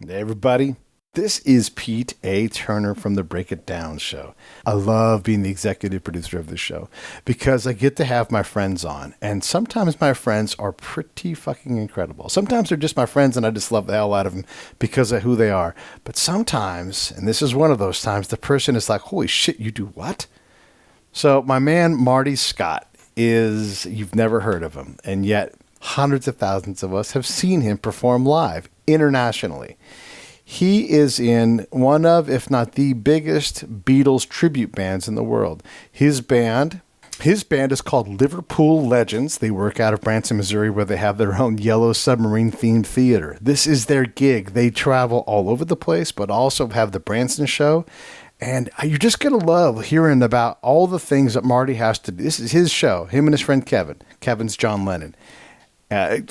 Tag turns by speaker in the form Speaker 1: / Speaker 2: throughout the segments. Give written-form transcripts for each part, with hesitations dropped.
Speaker 1: Hey everybody, this is Pete A. Turner from the Break It Down show. I love being the executive producer of this show because I get to have my friends on, and sometimes my friends are pretty fucking incredible. Sometimes they're just my friends and I just love the hell out of them because of who they are. But sometimes, and this is one of those times, the person is like, holy shit, you do what? So my man Marty Scott is, you've never heard of him, and yet hundreds of thousands of us have seen him perform live internationally. He is in one of, if not the biggest Beatles tribute bands in the world. His band is called Liverpool Legends. They work out of Branson, Missouri, where they have their own Yellow Submarine themed theater. This is their gig. They travel all over the place, but also have the Branson show. And you're just going to love hearing about all the things that Marty has to do. This is his show, him and his friend Kevin. Kevin's John Lennon. I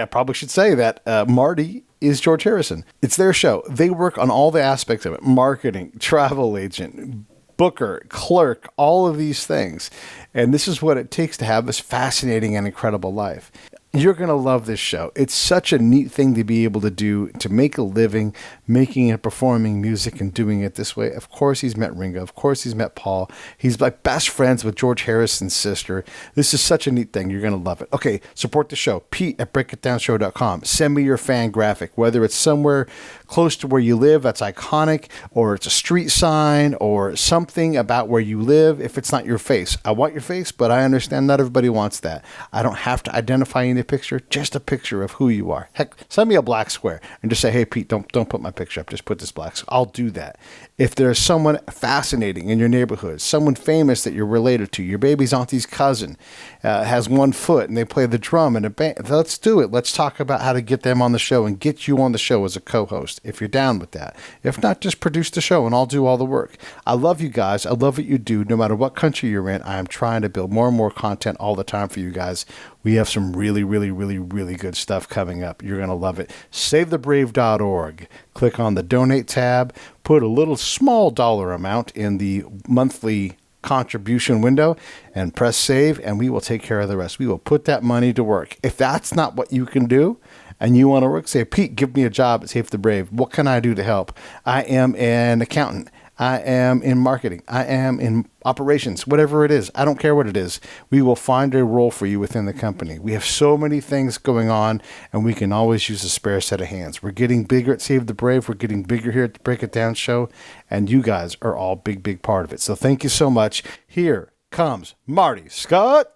Speaker 1: probably should say that Marty is George Harrison. It's their show. They work on all the aspects of it. Marketing, travel agent, booker, clerk, all of these things. And this is what it takes to have this fascinating and incredible life. You're going to love this show. It's such a neat thing to be able to do, to make a living, making and performing music and doing it this way. Of course, he's met Ringo. Of course, he's met Paul. He's like best friends with George Harrison's sister. This is such a neat thing. You're going to love it. Okay, support the show. Pete at breakitdownshow.com. Send me your fan graphic, whether it's somewhere close to where you live that's iconic, or it's a street sign, or something about where you live. If it's not your face, I want your face, but I understand not everybody wants that. I don't have to identify you in a picture, just a picture of who you are. Heck, send me a black square and just say, hey, Pete, don't put my picture up. Just put this black square. I'll do that. If there's someone fascinating in your neighborhood, someone famous that you're related to, your baby's auntie's cousin has one foot and they play the drum in a band, let's do it. Let's talk about how to get them on the show and get you on the show as a co-host, if you're down with that. If not, just produce the show and I'll do all the work. I love you guys. I love what you do. No matter what country you're in, I am trying to build more and more content all the time for you guys. We have some really, really, really, really good stuff coming up. You're going to love it. SaveTheBrave.org. Click on the donate tab. Put a little small dollar amount in the monthly contribution window and press save, and we will take care of the rest. We will put that money to work. If that's not what you can do and you want to work, say, Pete, give me a job at Save the Brave. What can I do to help? I am an accountant. I am in marketing. I am in operations, whatever it is. I don't care what it is. We will find a role for you within the company. We have so many things going on, and we can always use a spare set of hands. We're getting bigger at Save the Brave. We're getting bigger here at the Break It Down show, and you guys are all big, big part of it. So thank you so much. Here comes Marty Scott.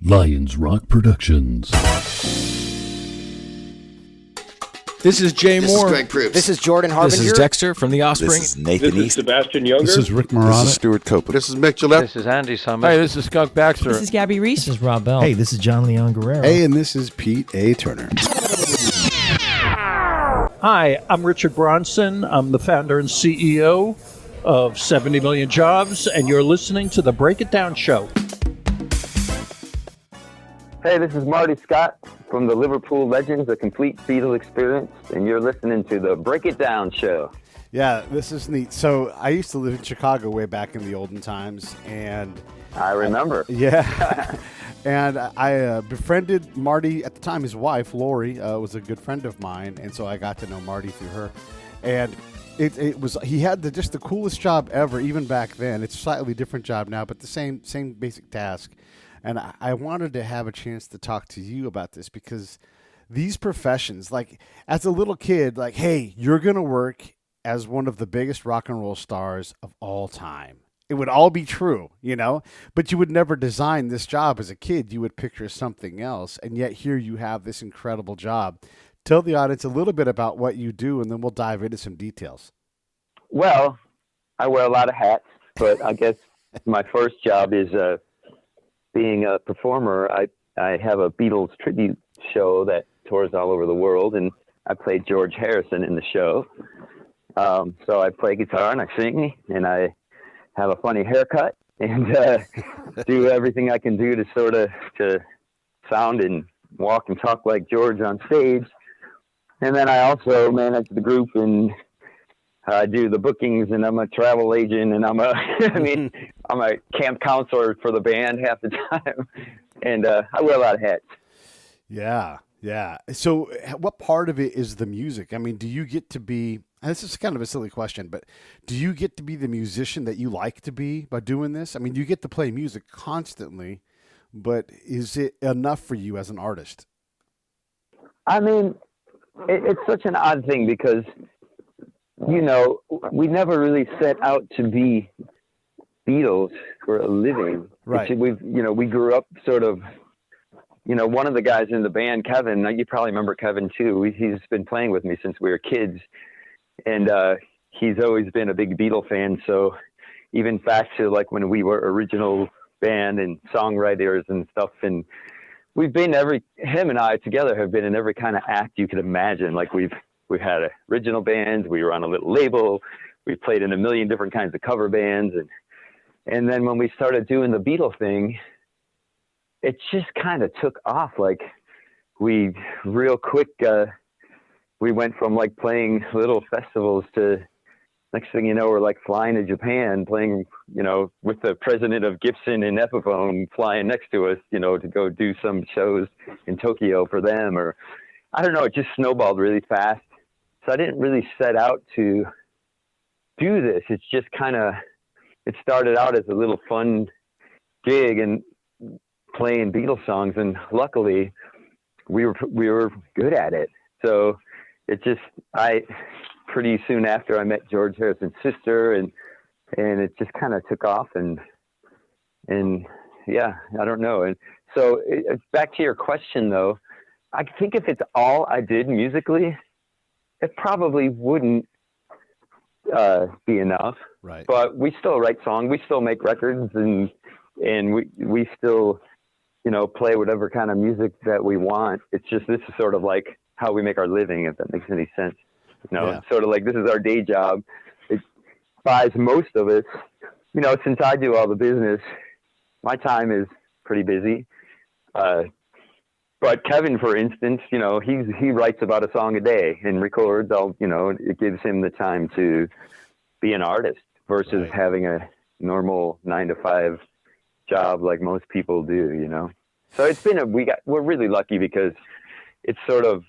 Speaker 2: Lions Rock Productions.
Speaker 3: This is Jay Moore.
Speaker 4: This is Greg Proops.
Speaker 5: This is Jordan Harbinger.
Speaker 3: This is Dexter from The Offspring.
Speaker 4: This is Nathan
Speaker 6: This
Speaker 4: East.
Speaker 6: is Sebastian Younger.
Speaker 2: This is Rick Marotta.
Speaker 4: This is Stuart Copeland.
Speaker 7: This is Mick Gillette.
Speaker 8: This is Andy Summers.
Speaker 6: Hi, this is Skunk Baxter.
Speaker 8: This is Gabby Reese.
Speaker 9: This is Rob Bell.
Speaker 10: Hey, this is John Leon Guerrero.
Speaker 1: Hey, and this is Pete A. Turner.
Speaker 11: Hi, I'm Richard Bronson. I'm the founder and CEO of 70 Million Jobs, and you're listening to The Break It Down Show.
Speaker 12: Hey, this is Marty Scott from the Liverpool Legends, the Complete Beatles Experience, and you're listening to the Break It Down Show.
Speaker 1: Yeah, this is neat. So I used to live in Chicago way back in the olden times, and
Speaker 12: I remember.
Speaker 1: Yeah. And I befriended Marty at the time. His wife, Lori, was a good friend of mine, and so I got to know Marty through her. And it was, he had just the coolest job ever, even back then. It's a slightly different job now, but the same basic task. And I wanted to have a chance to talk to you about this because these professions, like as a little kid, like, hey, you're going to work as one of the biggest rock and roll stars of all time. It would all be true, you know, but you would never design this job as a kid. You would picture something else. And yet here you have this incredible job. Tell the audience a little bit about what you do, and then we'll dive into some details.
Speaker 12: Well, I wear a lot of hats, but I guess my first job is being a performer. I have a Beatles tribute show that tours all over the world, and I played George Harrison in the show. So I play guitar and I sing, and I have a funny haircut, and do everything I can do to sound and walk and talk like George on stage. And then I also manage the group, and I do the bookings, and I'm a travel agent, and I'm a camp counselor for the band half the time. And I wear a lot of hats.
Speaker 1: Yeah. Yeah. So what part of it is the music? I mean, do you get to be, and this is kind of a silly question, but do you get to be the musician that you like to be by doing this? I mean, you get to play music constantly, but is it enough for you as an artist?
Speaker 12: I mean, it's such an odd thing because, you know, we never really set out to be Beatles for a living.
Speaker 1: Right.
Speaker 12: We grew up sort of, you know, one of the guys in the band, Kevin, you probably remember Kevin too. He's been playing with me since we were kids, and he's always been a big Beatle fan. So even back to like when we were original band and songwriters and stuff, and we've been him and I together have been in every kind of act you could imagine. Like we had original bands, we were on a little label, we played in a million different kinds of cover bands, and then when we started doing the Beatle thing, it just kind of took off. Like we real quick, we went from like playing little festivals to next thing you know, we're like flying to Japan, playing, you know, with the president of Gibson and Epiphone flying next to us, you know, to go do some shows in Tokyo for them. Or I don't know, it just snowballed really fast. So I didn't really set out to do this. It's just kind of, it started out as a little fun gig and playing Beatles songs, and luckily we were good at it. So it just, pretty soon after I met George Harrison's sister, and it just kind of took off, and yeah, I don't know. And so back to your question though, I think if it's all I did musically, it probably wouldn't be enough.
Speaker 1: Right.
Speaker 12: But we still write songs, we still make records, and we still, you know, play whatever kind of music that we want. It's just, this is sort of like how we make our living, if that makes any sense. You know, It's sort of like, this is our day job. It buys most of it. You know, since I do all the business, my time is pretty busy. But Kevin, for instance, you know, he writes about a song a day and records. It gives him the time to be an artist versus having a normal 9-to-5 job like most people do, you know. So it's been we're really lucky because it's sort of,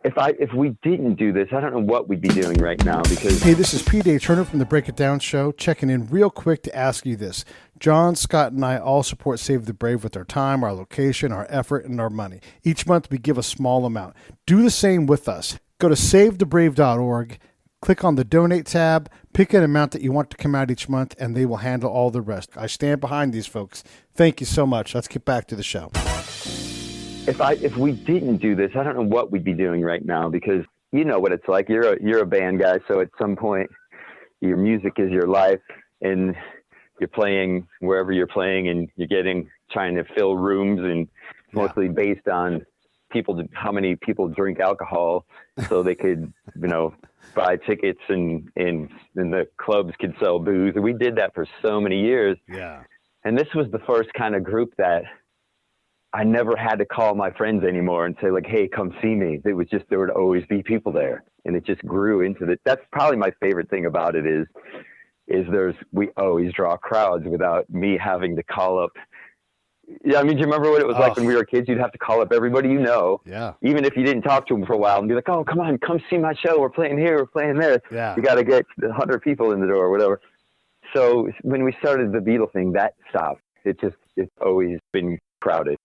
Speaker 12: if we didn't do this, I don't know what we'd be doing right now. Because
Speaker 1: hey, this is P.J. Turner from the Break It Down Show, checking in real quick to ask you this. John, Scott, and I all support Save the Brave with our time, our location, our effort, and our money. Each month we give a small amount. Do the same with us. Go to savethebrave.org, click on the donate tab, pick an amount that you want to come out each month, and they will handle all the rest. I stand behind these folks. Thank you so much. Let's get back to the show.
Speaker 12: If we didn't do this, I don't know what we'd be doing right now, because you know what it's like. You're a band guy, so at some point your music is your life, and you're playing wherever you're playing, and you're trying to fill rooms, and mostly based on how many people drink alcohol, so they could, you know, buy tickets, and the clubs could sell booze. And we did that for so many years.
Speaker 1: Yeah.
Speaker 12: And this was the first kind of group that I never had to call my friends anymore and say like, hey, come see me. It was just, there would always be people there, and it just grew into that. That's probably my favorite thing about it is we always draw crowds without me having to call up. Yeah. I mean, do you remember what it was like when we were kids? You'd have to call up everybody, you know, even if you didn't talk to them for a while, and be like, oh, come on, come see my show. We're playing here. We're playing there.
Speaker 1: Yeah.
Speaker 12: You got to get 100 people in the door or whatever. So when we started the Beatle thing, that stopped. It's always been crowded.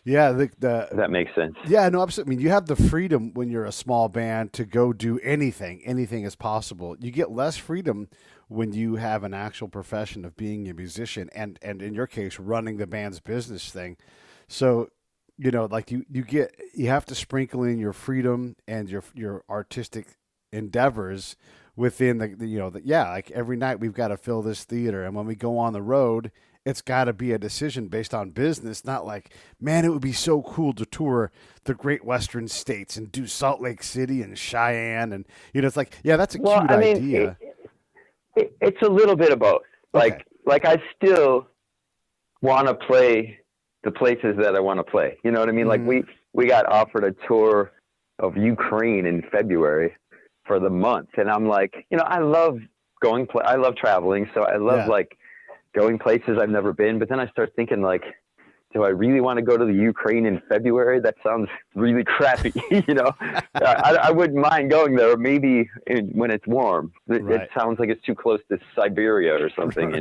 Speaker 1: Yeah,
Speaker 12: that makes sense.
Speaker 1: Yeah, no, absolutely. I mean, you have the freedom when you're a small band to go do anything. Anything is possible. You get less freedom when you have an actual profession of being a musician, and in your case, running the band's business thing. So, you know, like you have to sprinkle in your freedom and your artistic endeavors within like every night we've got to fill this theater, and when we go on the road, it's got to be a decision based on business, not like, man, it would be so cool to tour the great Western states and do Salt Lake City and Cheyenne. And, you know, it's like, yeah, that's a cute idea.
Speaker 12: It's a little bit of both.
Speaker 1: Okay.
Speaker 12: Like I still want to play the places that I want to play. You know what I mean?
Speaker 1: Mm-hmm.
Speaker 12: Like we got offered a tour of Ukraine in February for the month. And I'm like, you know, I love I love traveling. So I love like going places I've never been, but then I start thinking like, do I really want to go to the Ukraine in February? That sounds really crappy. I wouldn't mind going there, maybe when it's warm. It sounds like it's too close to Siberia or something,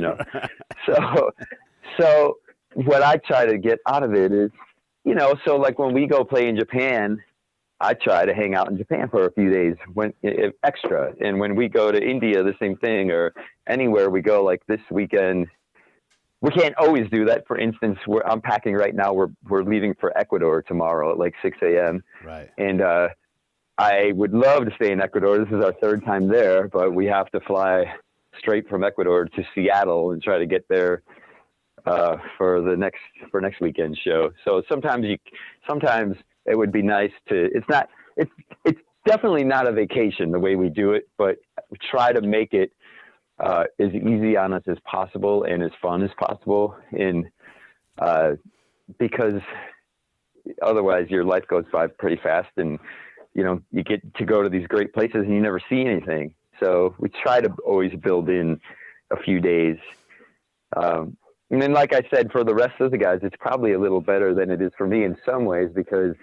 Speaker 12: So what I try to get out of it is, so like when we go play in Japan, I try to hang out in Japan for a few days if extra. And when we go to India, the same thing, or anywhere we go, like this weekend, we can't always do that. For instance, I'm packing right now. We're leaving for Ecuador tomorrow at like 6 a.m.
Speaker 1: Right.
Speaker 12: And I would love to stay in Ecuador. This is our third time there, but we have to fly straight from Ecuador to Seattle and try to get there for next weekend show. So sometimes it would be nice to. It's definitely not a vacation the way we do it, but we try to make it as easy on us as possible and as fun as possible. And because otherwise your life goes by pretty fast, and you get to go to these great places and you never see anything. So we try to always build in a few days. And then, like I said, for the rest of the guys, it's probably a little better than it is for me in some ways, because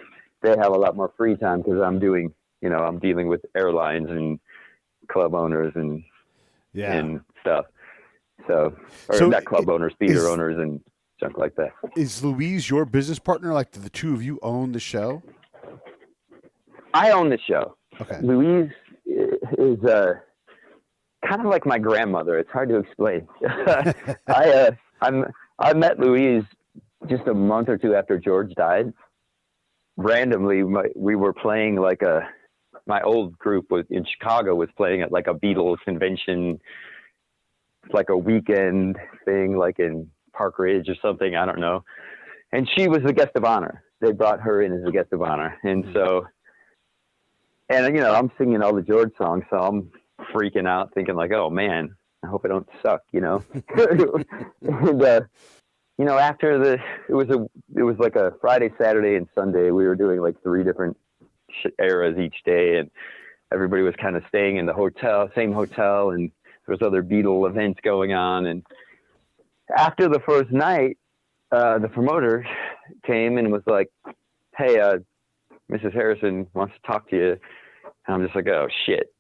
Speaker 12: they have a lot more free time, because I'm dealing with airlines and club owners and stuff. So not club owners, theater owners and junk like that.
Speaker 4: Is Louise your business partner? Like, do the two of you own the show?
Speaker 12: I own the show.
Speaker 4: Okay.
Speaker 12: Louise is kind of like my grandmother. It's hard to explain. I met Louise just a month or two after George died. Randomly, we were playing my old group was in Chicago, was playing at like a Beatles convention, like a weekend thing, like in Park Ridge or something. I don't know. And she was the guest of honor. They brought her in as a guest of honor. And so, I'm singing all the George songs, so I'm freaking out thinking like, oh man, I hope I don't suck, And, after it was like a Friday, Saturday, and Sunday. We were doing like 3 different eras each day, and everybody was kind of staying in the same hotel, and there was other Beatle events going on. And after the first night, the promoter came and was like, hey, Mrs. Harrison wants to talk to you. And I'm just like, oh shit.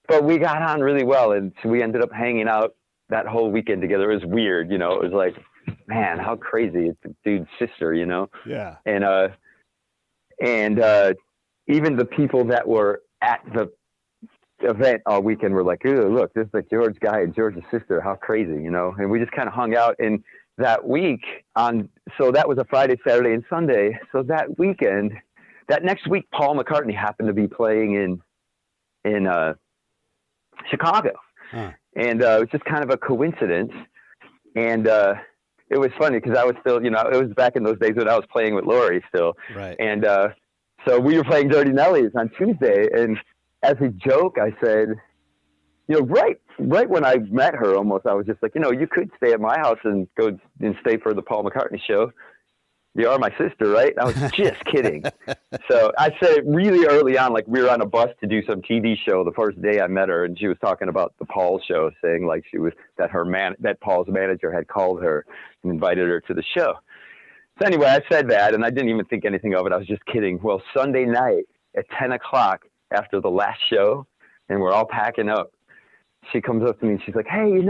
Speaker 12: But we got on really well, and so we ended up hanging out that whole weekend together. It was weird, It was like, man, how crazy! It's the dude's sister,
Speaker 4: Yeah.
Speaker 12: And even the people that were at the event all weekend were like, "Ooh, look, this is like George guy and George's sister. How crazy, And we just kind of hung out. And that week so that was a Friday, Saturday, and Sunday. So that weekend, that next week, Paul McCartney happened to be playing in Chicago.
Speaker 4: Huh.
Speaker 12: And it was just kind of a coincidence. And it was funny because I was still, it was back in those days when I was playing with Lori still.
Speaker 4: Right.
Speaker 12: And so we were playing Dirty Nellies on Tuesday. And as a joke, I said, right when I met her almost, I was just like, you could stay at my house and go and stay for the Paul McCartney show. You are my sister, right? I was just kidding. So I said it really early on, like we were on a bus to do some TV show the first day I met her, and she was talking about the Paul show, saying like that Paul's manager had called her and invited her to the show. So anyway, I said that, and I didn't even think anything of it. I was just kidding. Well, Sunday night at 10 o'clock after the last show, and we're all packing up, she comes up to me and she's like, hey,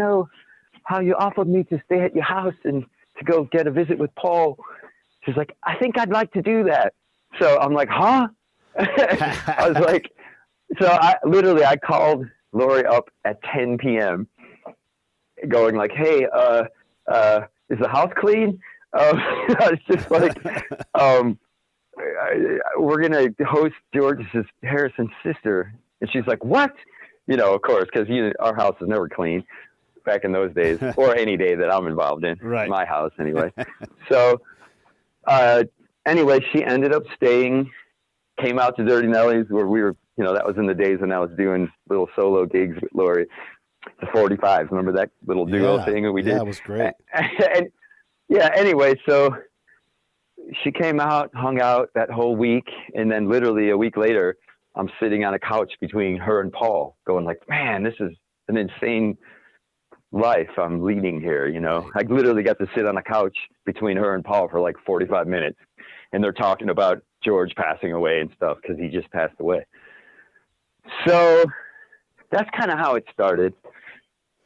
Speaker 12: how you offered me to stay at your house and to go get a visit with Paul? She's like, I think I'd like to do that. So I'm like, huh? I was like, so I called Lori up at 10 p.m. going like, hey, is the house clean? I was just like, we're going to host George's Harrison's sister. And she's like, what? Of course, because our house is never clean back in those days, or any day that I'm involved in.
Speaker 4: Right.
Speaker 12: My house anyway. So anyway, she ended up staying, came out to Dirty Nellies where we were, that was in the days when I was doing little solo gigs with Lori, the 45s. Remember that little duo thing that we did?
Speaker 4: Yeah, it was great.
Speaker 12: And anyway, so she came out, hung out that whole week. And then literally a week later, I'm sitting on a couch between her and Paul going like, man, this is an insane life I'm leading here. You know, I literally got to sit on a couch between her and Paul for like 45 minutes, and they're talking about George passing away and stuff because he just passed away. So that's kind of how it started.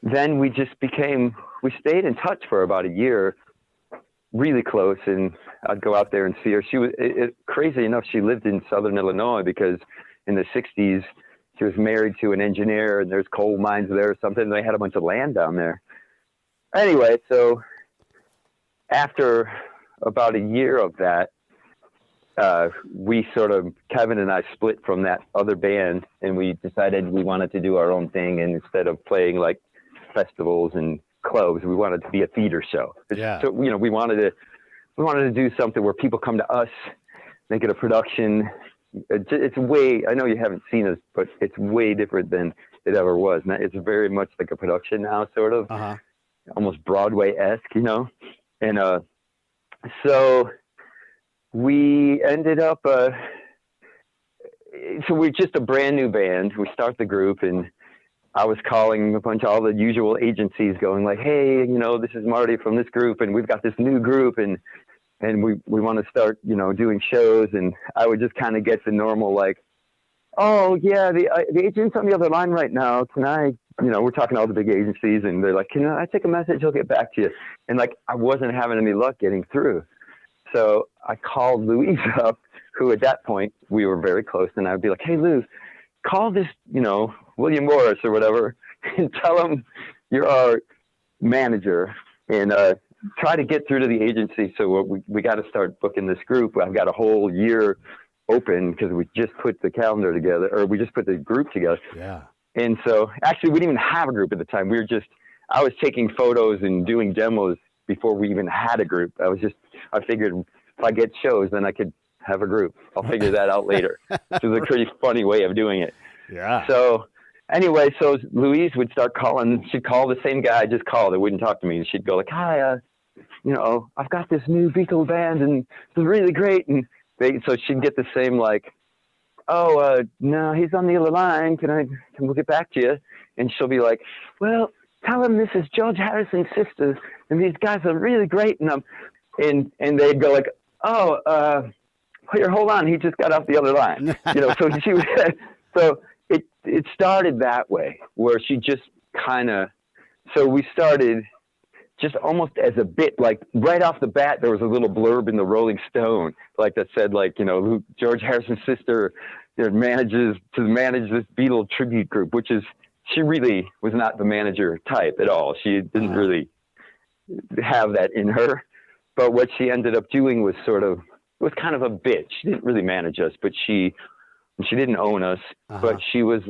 Speaker 12: Then we stayed in touch for about a year, really close, and I'd go out there and see her. She was, crazy enough, she lived in Southern Illinois because in the 60s, she was married to an engineer, and there's coal mines there or something. They had a bunch of land down there. Anyway, so after about a year of that, Kevin and I split from that other band, and we decided we wanted to do our own thing. And instead of playing like festivals and clubs, we wanted to be a theater show.
Speaker 4: Yeah.
Speaker 12: So, you know, we wanted to do something where people come to us, make it a production. It's way, I know you haven't seen us, but it's way different than it ever was. Now, it's very much like a production now, sort of, almost Broadway-esque, you know? And so we ended up, so we're just a brand new band. We start the group, and I was calling a bunch of all the usual agencies going like, hey, you know, this is Marty from this group, and we've got this new group, and we want to start, you know, doing shows. And I would just kind of get the normal, like, oh yeah, the agent's on the other line right now. Can I, you know, we're talking to all the big agencies, and they're like, can I take a message? He'll get back to you. And like, I wasn't having any luck getting through. So I called Louise up, who at that point we were very close. And I'd be like, hey Lou, call this, you know, William Morris or whatever, and tell him you're our manager, and try to get through to the agency. So we got to start booking this group. I've got a whole year open because we just put the calendar together, or we just put the group together.
Speaker 4: Yeah.
Speaker 12: And so actually we didn't even have a group at the time. I was taking photos and doing demos before we even had a group. I figured if I get shows, then I could have a group. I'll figure that out later. Which is a pretty funny way of doing it.
Speaker 4: Yeah.
Speaker 12: So anyway, so Louise would start calling. She'd call the same guy I just called. It wouldn't talk to me. And she'd go like, hi, you know, I've got this new Beatles band, and it's really great. And so she'd get the same like, oh, no, he's on the other line. Can we get back to you? And she'll be like, well, tell him this is George Harrison's sister, and these guys are really great. And they'd go like, oh, here, hold on. He just got off the other line. You know, so so it started that way, where she just kind of, so we started just almost as a bit, like right off the bat, there was a little blurb in the Rolling Stone, like that said, like, you know, George Harrison's sister, you know, manages to manage this Beatle tribute group, which is, she really was not the manager type at all. She didn't really have that in her. But what she ended up doing was kind of a bitch. She didn't really manage us, but she didn't own us, but she was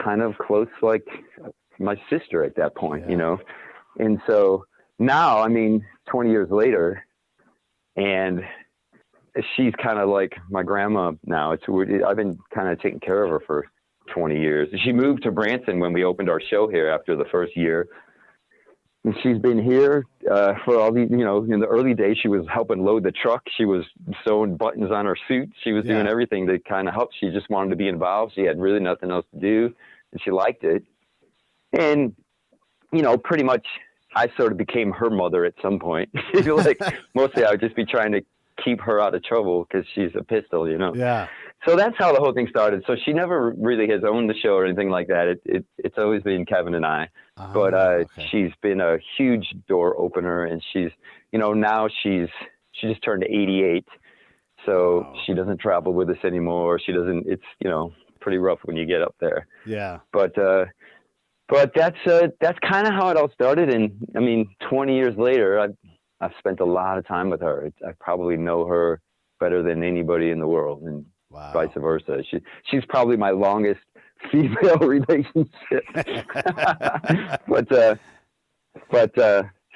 Speaker 12: kind of close, like my sister at that point, you know? And so now, I mean, 20 years later, and she's kind of like my grandma now. I've been kind of taking care of her for 20 years. She moved to Branson when we opened our show here after the first year. And she's been here for all these, you know, in the early days, she was helping load the truck. She was sewing buttons on her suit. She was doing everything to kind of help. She just wanted to be involved. She had really nothing else to do, and she liked it. And, you know, pretty much I sort of became her mother at some point. Like, mostly I would just be trying to keep her out of trouble because she's a pistol, you know?
Speaker 4: Yeah.
Speaker 12: So that's how the whole thing started. So she never really has owned the show or anything like that. It's always been Kevin and I. But
Speaker 4: okay.
Speaker 12: She's been a huge door opener, and she's, you know, now she just turned 88. So she doesn't travel with us anymore. She doesn't, it's, you know, pretty rough when you get up there.
Speaker 4: Yeah.
Speaker 12: But that's kind of how it all started. And I mean, 20 years later, I've spent a lot of time with her. I probably know her better than anybody in the world, and vice versa. She's probably my longest female relationship. but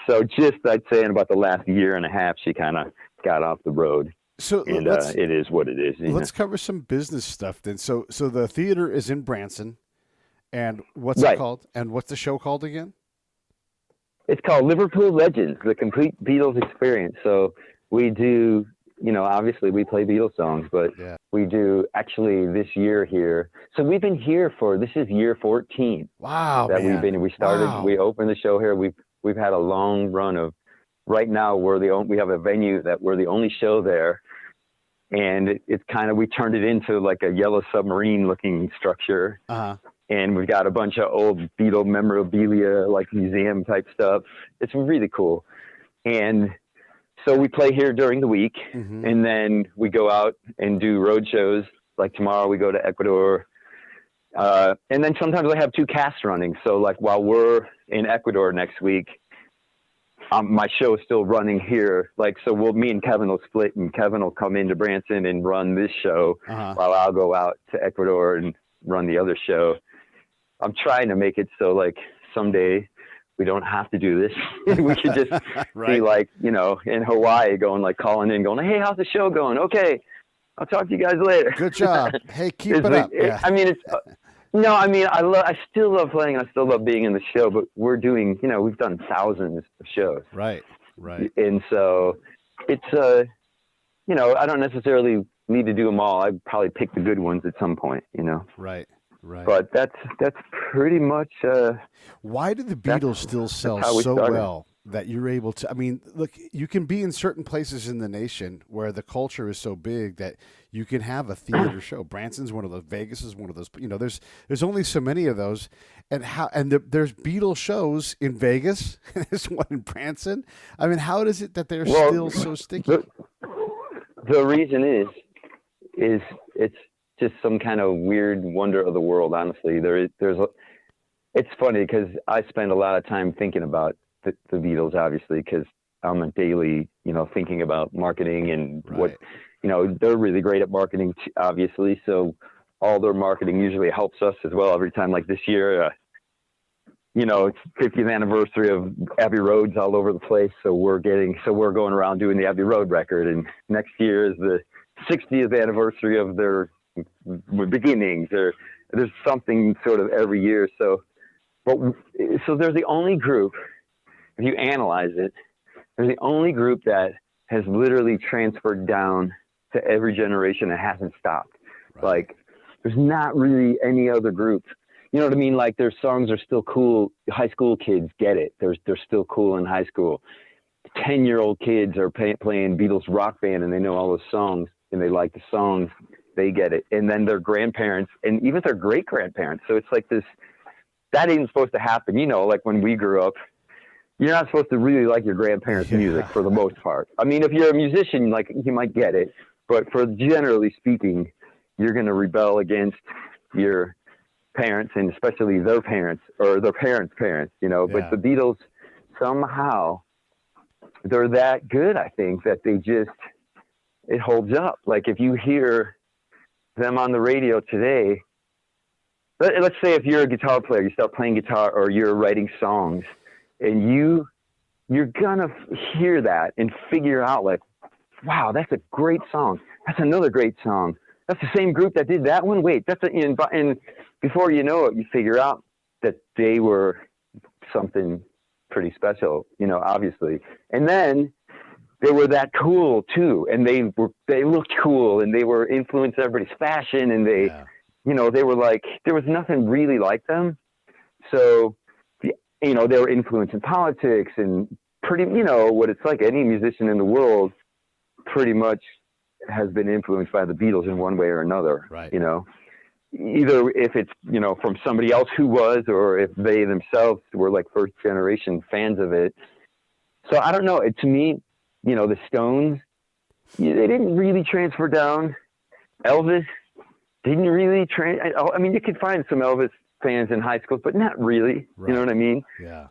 Speaker 12: so just, I'd say in about the last year and a half, she kind of got off the road.
Speaker 4: So
Speaker 12: and it is what it is.
Speaker 4: Let's cover some business stuff then. So the theater is in Branson, and what's it called? And what's the show called again? It's
Speaker 12: called Liverpool Legends, the Complete Beatles Experience. So we do obviously we play Beatles songs, but we do actually this year here. So we've been here this is year 14.
Speaker 4: Wow,
Speaker 12: that
Speaker 4: man.
Speaker 12: We opened the show here. We've had a long run of, right now we have a venue that we're the only show there. And it's kind of, we turned it into like a yellow submarine looking structure. And we've got a bunch of old Beatle memorabilia, like museum type stuff. It's really cool. And so we play here during the week, and then we go out and do road shows. Like tomorrow we go to Ecuador. And then sometimes I have 2 casts running. So like while we're in Ecuador next week, my show is still running here. Like, so me and Kevin will split, and Kevin will come into Branson and run this show while I'll go out to Ecuador and run the other show. I'm trying to make it so like someday we don't have to do this. We could just be like, in Hawaii calling in going, hey, how's the show going? Okay, I'll talk to you guys later.
Speaker 4: Good job. Hey, keep it up.
Speaker 12: I still love playing. I still love being in the show, but we're doing, we've done thousands of shows.
Speaker 4: Right.
Speaker 12: And so it's, I don't necessarily need to do them all. I'd probably pick the good ones at some point,
Speaker 4: Right.
Speaker 12: But that's pretty much.
Speaker 4: Why do the Beatles still sell so well that you're able to? I mean, look, you can be in certain places in the nation where the culture is so big that you can have a theater show. Branson's one of those. Vegas is one of those. There's only so many of those, and there's Beatles shows in Vegas. There's one in Branson. I mean, how is it that they're still so sticky?
Speaker 12: The reason is it's just some kind of weird wonder of the world. Honestly, it's funny because I spend a lot of time thinking about the Beatles, obviously, because I'm a daily, thinking about marketing and what, they're really great at marketing, obviously. So all their marketing usually helps us as well. Every time, like this year, it's 50th anniversary of Abbey Road's all over the place. So we're going around doing the Abbey Road record, and next year is the 60th anniversary of their beginnings. There's something sort of every year. So they're the only group, if you analyze it, they're the only group that has literally transferred down to every generation and hasn't stopped. Right. Like, there's not really any other group. You know what I mean? Like, their songs are still cool. High school kids get it. They're still cool in high school. 10-year-old kids are playing Beatles Rock Band, and they know all those songs, and they like the songs. They get it. And then their grandparents, and even their great-grandparents. So it's like this, that ain't supposed to happen. Like when we grew up, you're not supposed to really like your grandparents' music for the most part. I mean, if you're a musician, like, you might get it. But for generally speaking, you're going to rebel against your parents, and especially their parents or their parents' parents, But the Beatles, somehow, they're that good, I think, that it holds up. Like, if you hear them on the radio today, let's say if you're a guitar player, you start playing guitar or you're writing songs, and you're gonna hear that and figure out, like, wow, that's a great song. That's another great song. That's the same group that did that one. Wait, and before you know it, you figure out that they were something pretty special, obviously. And then they were that cool too, and they looked cool, and they were influencing everybody's fashion, and they were like, there was nothing really like them. So, they were influencing politics and pretty, what it's like. Any musician in the world pretty much has been influenced by the Beatles in one way or another. Right. Either if it's, from somebody else who was, or if they themselves were like first generation fans of it. So I don't know. To me, the Stones, they didn't really transfer down. Elvis didn't really I mean, you could find some Elvis fans in high school, but not really. Right. You know what I mean?
Speaker 4: Yeah.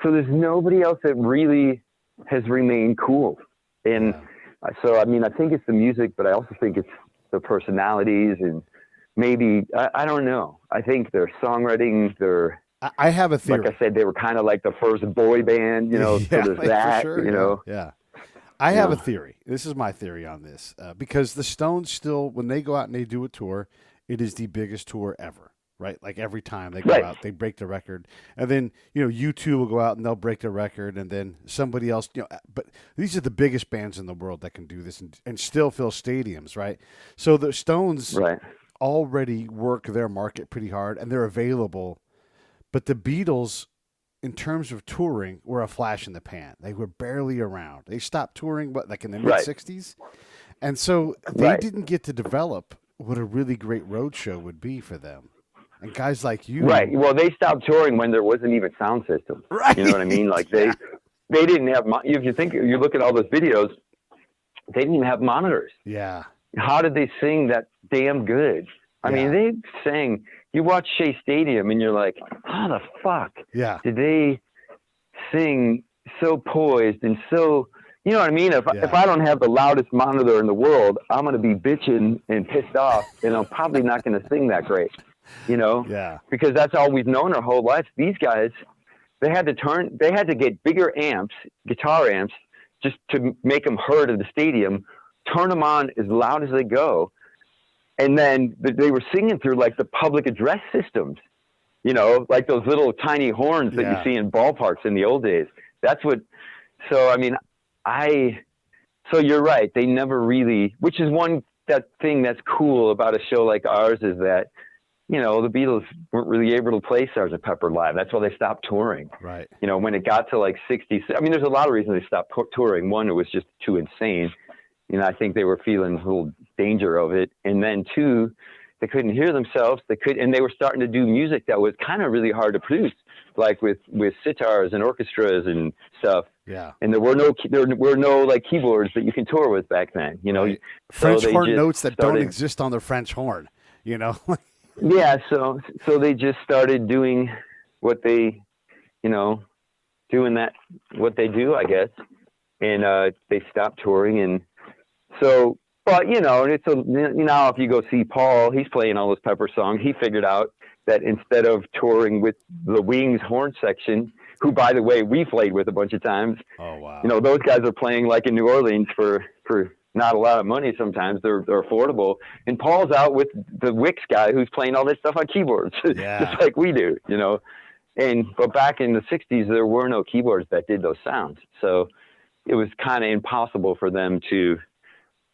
Speaker 12: So there's nobody else that really has remained cool. And so, I mean, I think it's the music, but I also think it's the personalities, and maybe, I don't know. I think their songwriting,
Speaker 4: I have a theory.
Speaker 12: Like I said, they were kind of like the first boy band, so there's that,
Speaker 4: sure, Yeah. I have a theory. This is my theory on this, because the Stones still, when they go out and they do a tour, it is the biggest tour ever. right? Like every time they go out, they break the record. And then, U2 will go out and they'll break the record. And then somebody else, but these are the biggest bands in the world that can do this and still fill stadiums, right? So the Stones already work their market pretty hard and they're available. But the Beatles, in terms of touring, were a flash in the pan. They were barely around. They stopped touring, like in the mid-'60s? And so they didn't get to develop what a really great road show would be for them. And guys like you...
Speaker 12: Right. Well, they stopped touring when there wasn't even sound system.
Speaker 4: Right.
Speaker 12: You know what I mean? Like, they didn't have... If you look at all those videos, they didn't even have monitors.
Speaker 4: Yeah.
Speaker 12: How did they sing that damn good? I mean, they sang... You watch Shea Stadium, and you're like, how the fuck did they sing so poised and so... You know what I mean? If I don't have the loudest monitor in the world, I'm going to be bitching and pissed off, and I'm probably not going to sing that great,
Speaker 4: Yeah.
Speaker 12: Because that's all we've known our whole life. These guys, they had to get bigger amps, guitar amps, just to make them heard at the stadium, turn them on as loud as they go. And then they were singing through like the public address systems, like those little tiny horns that you see in ballparks in the old days. That's what, so, I mean, so you're right. They never really, which is that thing that's cool about a show like ours is that, the Beatles weren't really able to play Sgt. Pepper live. That's why they stopped touring.
Speaker 4: Right.
Speaker 12: When it got to like 60, I mean, there's a lot of reasons they stopped touring. One, it was just too insane. I think they were feeling a little danger of it. And then two, they couldn't hear themselves. And they were starting to do music that was kind of really hard to produce, like with sitars and orchestras and stuff.
Speaker 4: Yeah.
Speaker 12: And there were no like keyboards that you can tour with back then,
Speaker 4: Right. French horn notes that don't exist on the French horn,
Speaker 12: Yeah. So they just started doing what they, what they do, I guess. And they stopped touring. And so, but, now if you go see Paul, he's playing all those Pepper songs. He figured out that instead of touring with the Wings horn section, who, by the way, we played with a bunch of times.
Speaker 4: Oh, wow.
Speaker 12: Those guys are playing like in New Orleans for not a lot of money sometimes. They're affordable. And Paul's out with the Wicks guy who's playing all this stuff on keyboards, just like we do, But back in the 60s, there were no keyboards that did those sounds. So it was kind of impossible for them to...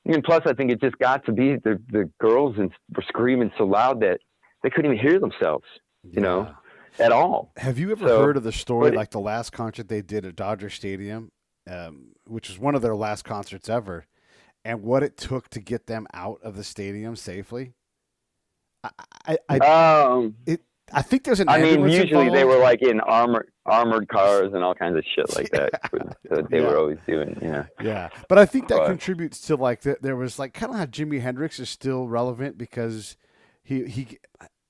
Speaker 12: And plus, I think it just got to be the girls were screaming so loud that they couldn't even hear themselves, at all.
Speaker 4: Have you ever heard of the story, like the last concert they did at Dodger Stadium, which was one of their last concerts ever, and what it took to get them out of the stadium safely? I think there's an ambulance
Speaker 12: usually
Speaker 4: involved.
Speaker 12: They were like in armored cars and all kinds of shit like that. That they were always doing.
Speaker 4: Yeah, but I think that contributes to like there was like kind of how Jimi Hendrix is still relevant because he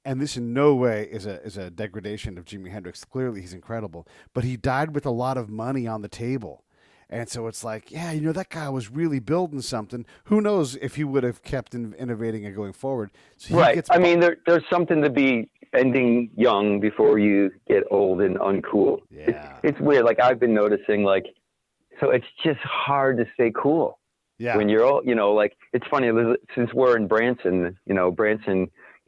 Speaker 4: and this in no way is a degradation of Jimi Hendrix. Clearly, he's incredible, but he died with a lot of money on the table. And so it's like, that guy was really building something. Who knows if he would have kept innovating and going forward. So
Speaker 12: right. I mean, there's something to be ending young before you get old and uncool.
Speaker 4: Yeah.
Speaker 12: It's weird. Like I've been noticing, so it's just hard to stay cool.
Speaker 4: Yeah.
Speaker 12: When you're old, like it's funny since we're in Branson, a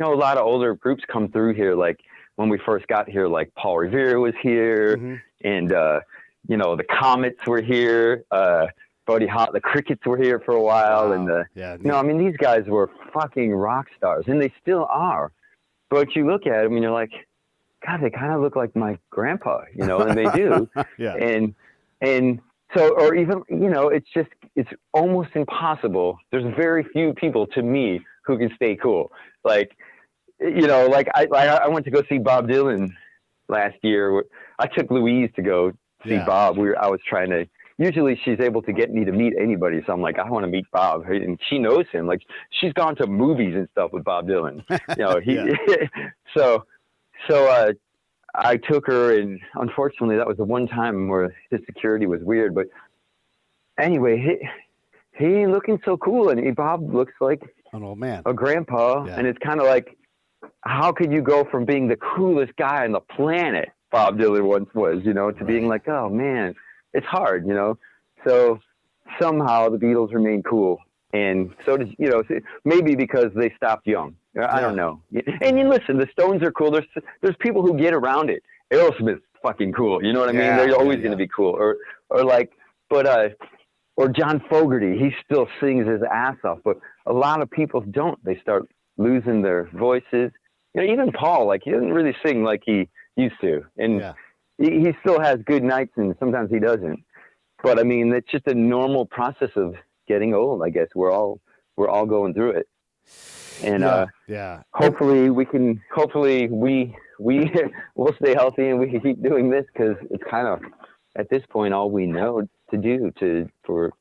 Speaker 12: lot of older groups come through here. Like when we first got here, like Paul Revere was here and, the Comets were here, Buddy Hot, the Crickets were here for a while.
Speaker 4: Wow.
Speaker 12: And, these guys were fucking rock stars and they still are. But you look at them and you're like, God, they kind of look like my grandpa, and they do.
Speaker 4: Yeah.
Speaker 12: And so, or even, it's almost impossible. There's very few people to me who can stay cool. I went to go see Bob Dylan last year. I took Louise to go see Bob. I was trying to, usually she's able to get me to meet anybody. So I'm like, I want to meet Bob. And she knows him. Like she's gone to movies and stuff with Bob Dylan. So I took her and unfortunately that was the one time where his security was weird. But anyway, he ain't looking so cool. And Bob looks like
Speaker 4: an old man,
Speaker 12: a grandpa. Yeah. And it's kind of like, how could you go from being the coolest guy on the planet, Bob Dylan once was, to being like, oh man, it's hard, So somehow the Beatles remain cool. And so does, maybe because they stopped young. I don't know. And you listen, the Stones are cool. There's people who get around it. Aerosmith's fucking cool. You know what I mean? They're always going to be cool. Or like, or John Fogerty, he still sings his ass off, but a lot of people don't. They start losing their voices. You know, even Paul, like, he doesn't really sing like he used to. And he still has good nights, and sometimes he doesn't. But I mean, it's just a normal process of getting old, I guess. We're all going through it. And hopefully we'll stay healthy and we can keep doing this, because it's kind of, at this point, all we know to do we've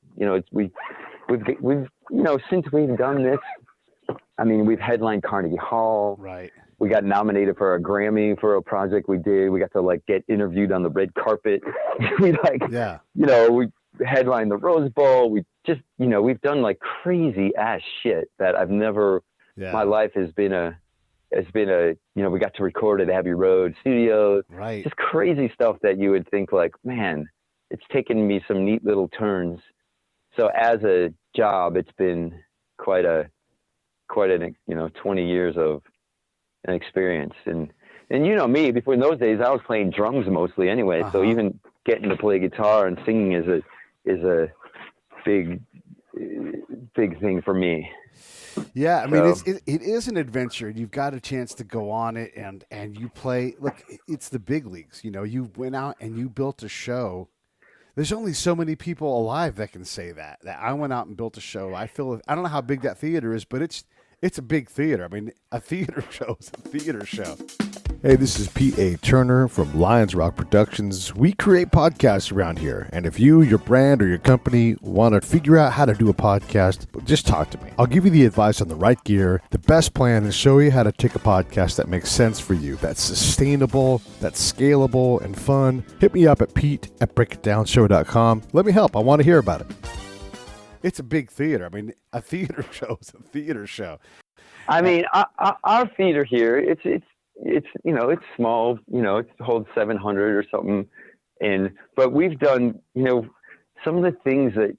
Speaker 12: since we've done this. I mean, we've headlined Carnegie Hall.
Speaker 4: Right.
Speaker 12: We got nominated for a Grammy for a project we did. We got to like get interviewed on the red carpet. We headlined the Rose Bowl. We just, we've done like crazy ass shit that I've never, my life has been we got to record at Abbey Road Studios.
Speaker 4: Right.
Speaker 12: Just crazy stuff that you would think like, man, it's taken me some neat little turns. So as a job, it's been quite an 20 years of an experience. And me, before, in those days, I was playing drums mostly anyway. So even getting to play guitar and singing is a big thing for me.
Speaker 4: Yeah, I mean, it is an adventure. You've got a chance to go on it, and you play. Look, it's the big leagues. You went out and you built a show. There's only so many people alive that can say that I went out and built a show. I don't know how big that theater is, but it's a big theater. I mean, a theater show is a theater show. Hey, this is P.A. Turner from Lions Rock Productions. We create podcasts around here. And if you, your brand, or your company want to figure out how to do a podcast, just talk to me. I'll give you the advice on the right gear, the best plan, and show you how to take a podcast that makes sense for you, that's sustainable, that's scalable, and fun. Hit me up at pete@breakitdownshow.com. Let me help. I want to hear about it. It's a big theater. I mean, a theater show is a theater show.
Speaker 12: I mean, our theater here, it's small, it holds 700 or something. But we've done, some of the things there's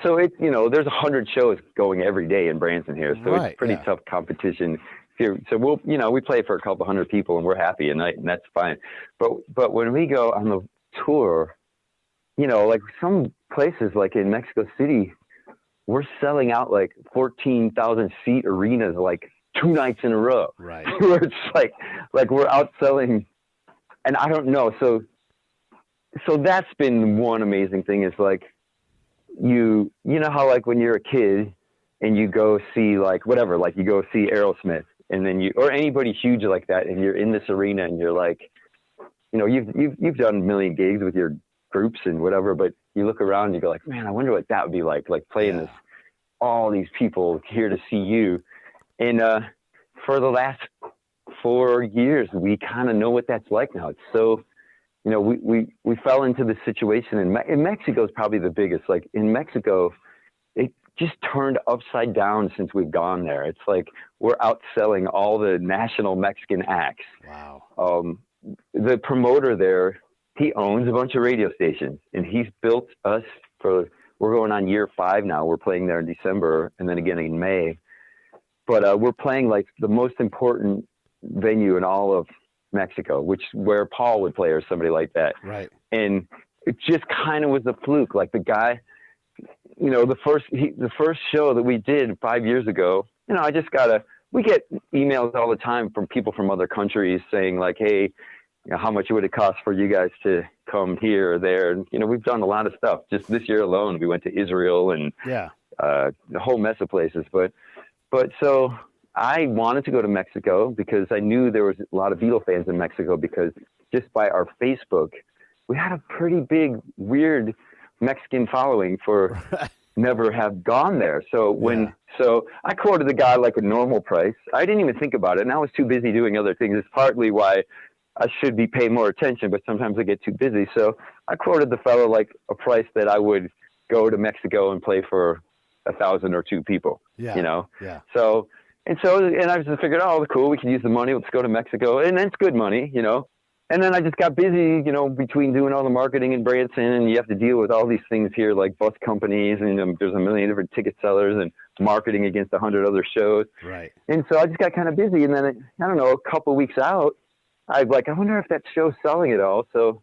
Speaker 12: 100 shows going every day in Branson here. So it's pretty tough competition. So we play for a couple hundred people and we're happy at night, and that's fine. But when we go on the tour, like some places like in Mexico City, we're selling out like 14,000 seat arenas, like 2 nights in a row.
Speaker 4: Right.
Speaker 12: Where it's like we're outselling, and I don't know. So that's been one amazing thing is like, you know how like when you're a kid and you go see like whatever, like you go see Aerosmith, and then or anybody huge like that, and you're in this arena and you're like, you've done a million gigs with your groups and whatever, but you look around and you go like, man, I wonder what that would be like playing this, all these people here to see you. And for the last 4 years, we kind of know what that's like now. It's so, we fell into this situation in Mexico is probably the biggest. Like in Mexico, it just turned upside down since we've gone there. It's like we're outselling all the national Mexican acts.
Speaker 4: Wow.
Speaker 12: The promoter there, he owns a bunch of radio stations, and he's built us we're going on year 5 now. We're playing there in December and then again in May. But we're playing like the most important venue in all of Mexico, where Paul would play or somebody like that.
Speaker 4: Right.
Speaker 12: And it just kind of was a fluke. Like the guy, the first show that we did 5 years ago, we get emails all the time from people from other countries saying like, hey, how much would it cost for you guys to come here or there? And, we've done a lot of stuff. Just this year alone, we went to Israel and a whole mess of places. But so I wanted to go to Mexico because I knew there was a lot of Beatle fans in Mexico, because just by our Facebook, we had a pretty big, weird Mexican following for never have gone there. So so I quoted the guy like a normal price. I didn't even think about it, and I was too busy doing other things. It's partly why I should be paying more attention, but sometimes I get too busy. So I quoted the fellow like a price that I would go to Mexico and play for 1,000 or 2 people.
Speaker 4: Yeah. Yeah.
Speaker 12: So I just figured, oh, cool, we can use the money. Let's go to Mexico, and it's good money, And then I just got busy, between doing all the marketing in Branson, and you have to deal with all these things here, like bus companies, and there's a million different ticket sellers, and marketing against 100 other shows.
Speaker 4: Right.
Speaker 12: And so I just got kind of busy. And then, I don't know, a couple of weeks out, I wonder if that show's selling at all. So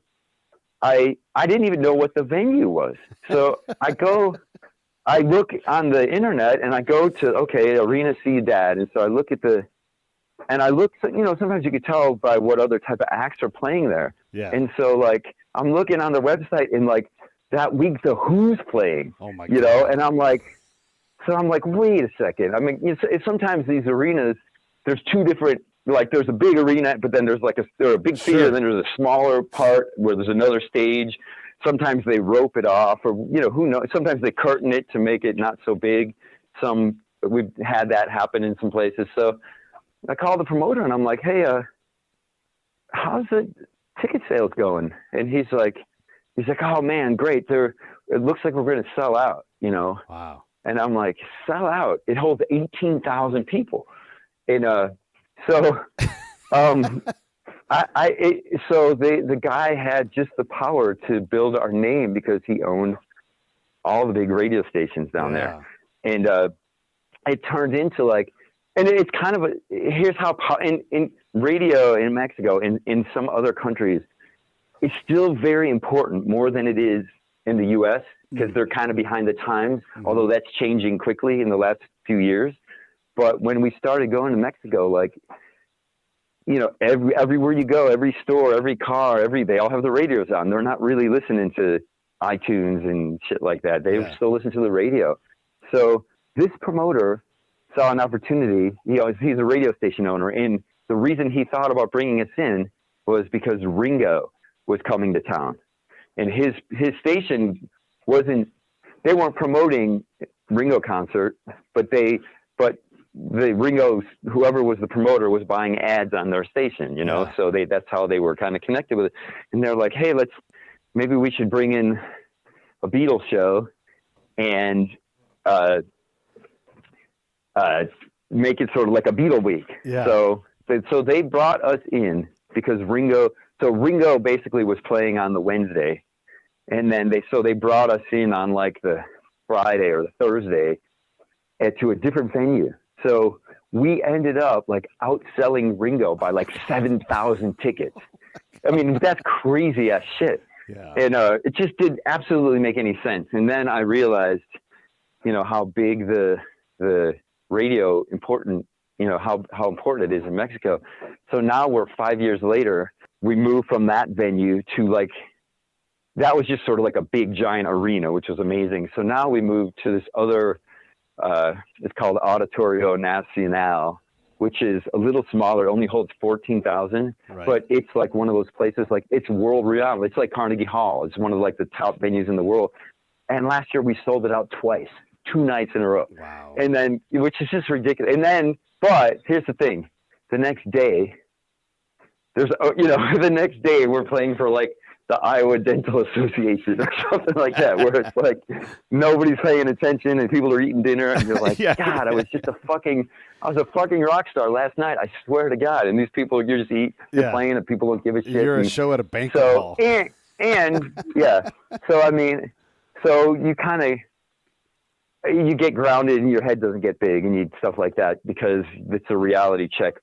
Speaker 12: I didn't even know what the venue was. So I look on the internet and I go to, okay, Arena C Dad. And so I look sometimes you could tell by what other type of acts are playing there.
Speaker 4: Yeah.
Speaker 12: And so like, I'm looking on the website and like that week, the Who's playing,
Speaker 4: Oh my
Speaker 12: you
Speaker 4: God.
Speaker 12: know, and I'm like, wait a second. I mean, sometimes these arenas, there's two different, like there's a big arena, but then there's like a big theater, and then there's a smaller part where there's another stage. Sometimes they rope it off, or, you know, who knows? Sometimes they curtain it to make it not so big. We've had that happen in some places. So I called the promoter and I'm like, hey, how's the ticket sales going? And he's like, oh man, great. It looks like we're going to sell out, you know?
Speaker 4: Wow.
Speaker 12: And I'm like, sell out? It holds 18,000 people. And, so the guy had just the power to build our name because he owned all the big radio stations down there. And, it turned into like, and it's kind of here's how in radio in Mexico, in some other countries, it's still very important, more than it is in the U.S. because they're kind of behind the times, although that's changing quickly in the last few years. But when we started going to Mexico, like, you know, everywhere you go, every store, every car, they all have the radios on. They're not really listening to iTunes and shit like that. They still listen to the radio. So this promoter saw an opportunity. You know, he's a radio station owner, and the reason he thought about bringing us in was because Ringo was coming to town, and his station they weren't promoting Ringo concert, but the Ringo's, whoever was the promoter, was buying ads on their station, you know, so that's how they were kind of connected with it. And they're like, hey, maybe we should bring in a Beatles show and make it sort of like a Beatle week. Yeah. So they brought us in because Ringo basically was playing on the Wednesday, and then they brought us in on like the Friday or the Thursday to a different venue. So we ended up like outselling Ringo by like 7,000 tickets. I mean, that's crazy ass shit. Yeah. And it just didn't absolutely make any sense. And then I realized, you know, how big the radio important, you know, how important it is in Mexico. So now we're 5 years later, we moved from that venue to like, that was just sort of like a big giant arena, which was amazing. So now we moved to this other, it's called Auditorio Nacional, which is a little smaller. It only holds 14,000, but it's like one of those places, like it's world renowned. It's like Carnegie Hall. It's one of like the top venues in the world. And last year we sold it out twice, 2 nights in a row. Wow. And then, which is just ridiculous. And then, but here's the thing, the next day the next day we're playing for like the Iowa Dental Association or something like that, where it's like nobody's paying attention and people are eating dinner and you're like, God, I was a fucking rock star last night. I swear to God. And these people, you're playing and people don't give a shit.
Speaker 4: You're a show at a banquet hall.
Speaker 12: And yeah. So, I mean, so you get grounded and your head doesn't get big and stuff like that because it's a reality check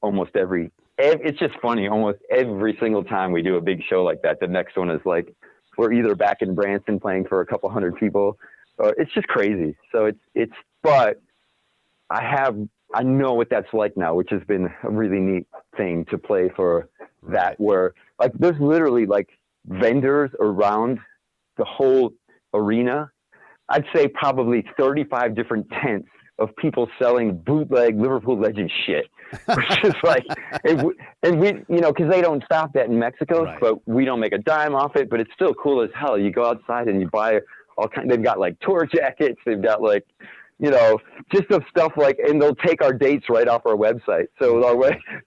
Speaker 12: it's just funny. Almost every single time we do a big show like that, the next one is like, we're either back in Branson playing for a couple hundred people. It's just crazy. So but I know what that's like now, which has been a really neat thing to play for that, where like there's literally like vendors around the whole arena. I'd say probably 35 different tents of people selling bootleg Liverpool Legend shit, which is like, and we, you know, cause they don't stop that in Mexico, but we don't make a dime off it, but it's still cool as hell. You go outside and you buy they've got like tour jackets. They've got like, you know, just of stuff like, and they'll take our dates right off our website. So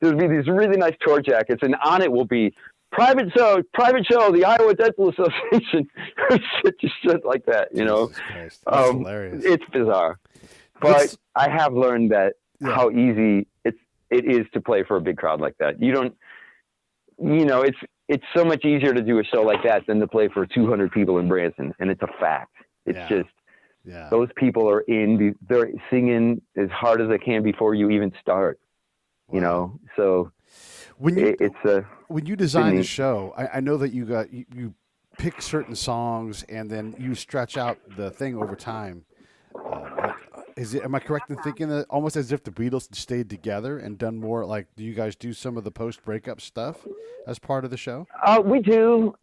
Speaker 12: there'll be these really nice tour jackets and on it will be private show, the Iowa Dental Association, shit like that, you know.
Speaker 4: That's hilarious.
Speaker 12: It's bizarre. But I have learned that how easy it is to play for a big crowd like that. You don't, you know, it's so much easier to do a show like that than to play for 200 people in Branson. And it's a fact. It's just,
Speaker 4: Yeah.
Speaker 12: Those people are they're singing as hard as they can before you even start.
Speaker 4: Wow.
Speaker 12: You know, so
Speaker 4: when you
Speaker 12: it's
Speaker 4: when you design the show, I know that you pick certain songs and then you stretch out the thing over time. Am I correct in thinking that almost as if the Beatles stayed together and done more? Like, do you guys do some of the post-breakup stuff as part of the show?
Speaker 12: We do.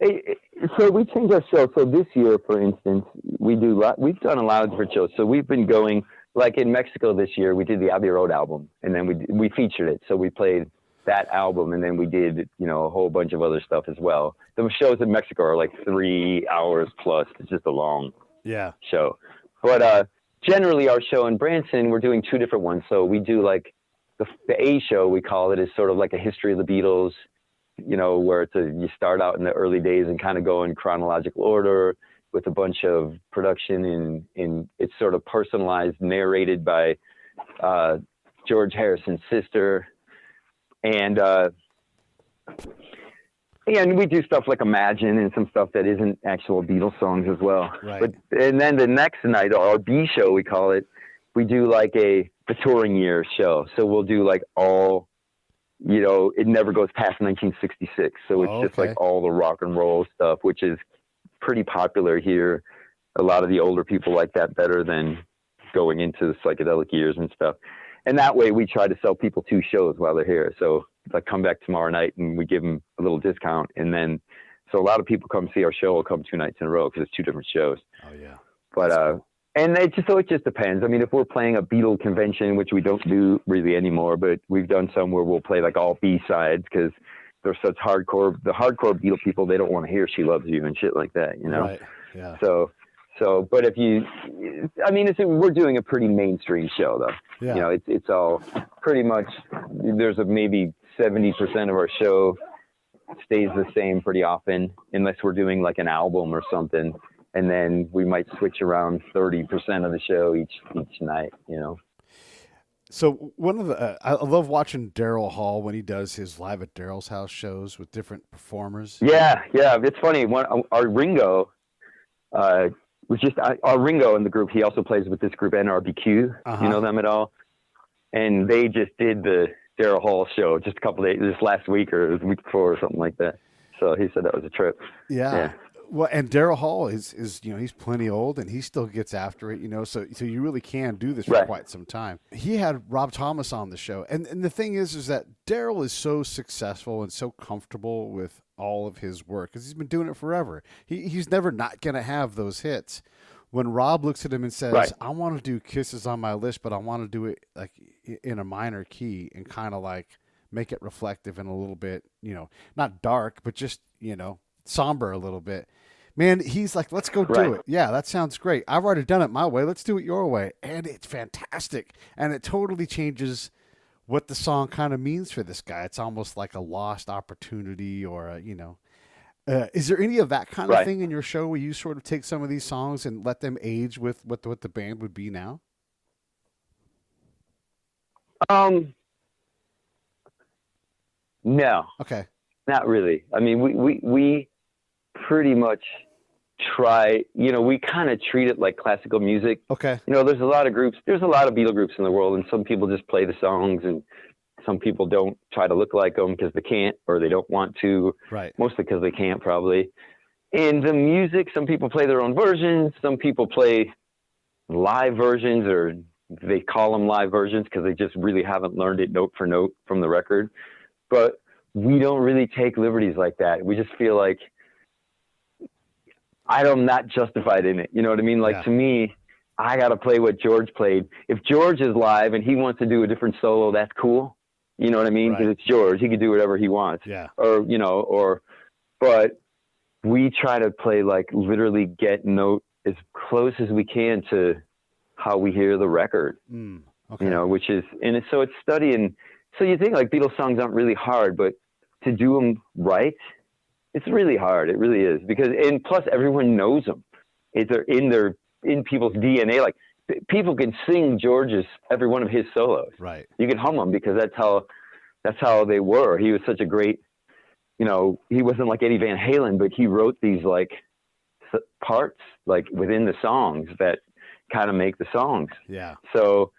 Speaker 12: So we change our show. So this year, for instance, we've done a lot of different shows. So we've been going, like in Mexico this year, we did the Abbey Road album, and then we featured it. So we played that album, and then we did, you know, a whole bunch of other stuff as well. The shows in Mexico are like 3 hours plus. It's just a long show. But generally, our show in Branson, we're doing 2 different ones. So we do like the A show, we call it, is sort of like a history of the Beatles, you know, where you start out in the early days and kind of go in chronological order with a bunch of production in it's sort of personalized, narrated by George Harrison's sister. And we do stuff like Imagine and some stuff that isn't actual Beatles songs as well.
Speaker 4: Right.
Speaker 12: And then the next night, our B show, we call it, we do like the touring year show. So we'll do like all, you know, it never goes past 1966. So it's just like all the rock and roll stuff, which is pretty popular here. A lot of the older people like that better than going into the psychedelic years and stuff. And that way we try to sell people 2 shows while they're here. So like come back tomorrow night and we give them a little discount. And then, so a lot of people come see our show will come 2 nights in a row because it's 2 different shows.
Speaker 4: Oh yeah.
Speaker 12: But, and it just depends. I mean, if we're playing a Beatle convention, which we don't do really anymore, but we've done some where we'll play like all B-sides because they're such the hardcore Beatle people, they don't want to hear She Loves You and shit like that, you know?
Speaker 4: Right. Yeah.
Speaker 12: So, but we're doing a pretty mainstream show though.
Speaker 4: Yeah.
Speaker 12: You know, it's all pretty much, there's maybe 70% of our show stays the same pretty often, unless we're doing like an album or something. And then we might switch around 30% of the show each night, you know?
Speaker 4: So one of the, I love watching Daryl Hall when he does his Live at Daryl's House shows with different performers.
Speaker 12: Yeah. It's funny. Our Ringo, was just our Ringo in the group. He also plays with this group NRBQ. You know them at all? And they just did the Daryl Hall show just a couple days, just last week or the week before or something like that. So he said that was a trip.
Speaker 4: Yeah. Well, and Daryl Hall is you know, he's plenty old and he still gets after it, you know, so you really can do this for quite some time. He had Rob Thomas on the show. And the thing is that Daryl is so successful and so comfortable with all of his work because he's been doing it forever. He's never not going to have those hits. When Rob looks at him and says, I want to do Kisses on My List, but I want to do it like in a minor key and kind of like make it reflective and a little bit, you know, not dark, but just, you know, somber a little bit. Man, he's like, let's go do it. Yeah, that sounds great. I've already done it my way. Let's do it your way. And it's fantastic. And it totally changes what the song kind of means for this guy. It's almost like a lost opportunity or, you know. Is there any of that kind of thing in your show where you sort of take some of these songs and let them age with what the band would be now?
Speaker 12: No.
Speaker 4: Okay.
Speaker 12: Not really. I mean, we pretty much try, you know, we kind of treat it like classical music.
Speaker 4: Okay.
Speaker 12: You know, there's a lot of Beatle groups in the world, and some people just play the songs, and some people don't try to look like them because they can't or they don't want to.
Speaker 4: Right.
Speaker 12: Mostly because they can't, probably. And the music, some people play their own versions. Some people play live versions, or they call them live versions because they just really haven't learned it note for note from the record. But we don't really take liberties like that. We just feel like I'm not justified in it. You know what I mean? Like, to me, I got to play what George played. If George is live and he wants to do a different solo, that's cool. You know what I mean? Because it's George. He can do whatever he wants.
Speaker 4: Yeah.
Speaker 12: Or, you know, but we try to play, like, literally get note as close as we can to how we hear the record.
Speaker 4: Okay.
Speaker 12: You know, which is, and so it's studying. So you think, like, Beatles songs aren't really hard, but to do them right, it's really hard. It really is, because, and plus everyone knows them. It's in people's DNA. Like, people can sing George's, every one of his solos.
Speaker 4: Right.
Speaker 12: You can hum them because that's how they were. He was such a great, you know, he wasn't like Eddie Van Halen, but he wrote these like parts like within the songs that kind of make the songs.
Speaker 4: Yeah.
Speaker 12: So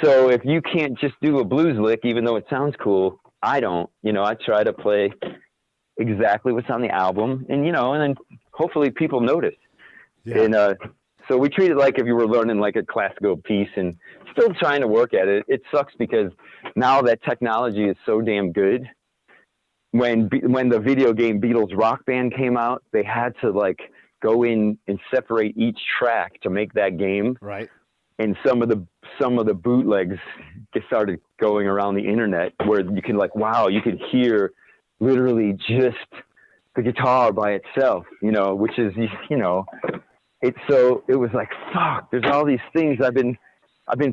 Speaker 12: if you can't just do a blues lick, even though it sounds cool, I don't. I try to play exactly what's on the album, and and then hopefully people notice.
Speaker 4: Yeah.
Speaker 12: And so we treat it like if you were learning like a classical piece, and still trying to work at it. It sucks because now that technology is so damn good. When the video game Beatles Rock Band came out, they had to like go in and separate each track to make that game.
Speaker 4: Right.
Speaker 12: And some of the bootlegs started going around the internet where you can you could hear literally just the guitar by itself, which is, it was like, fuck, there's all these things I've been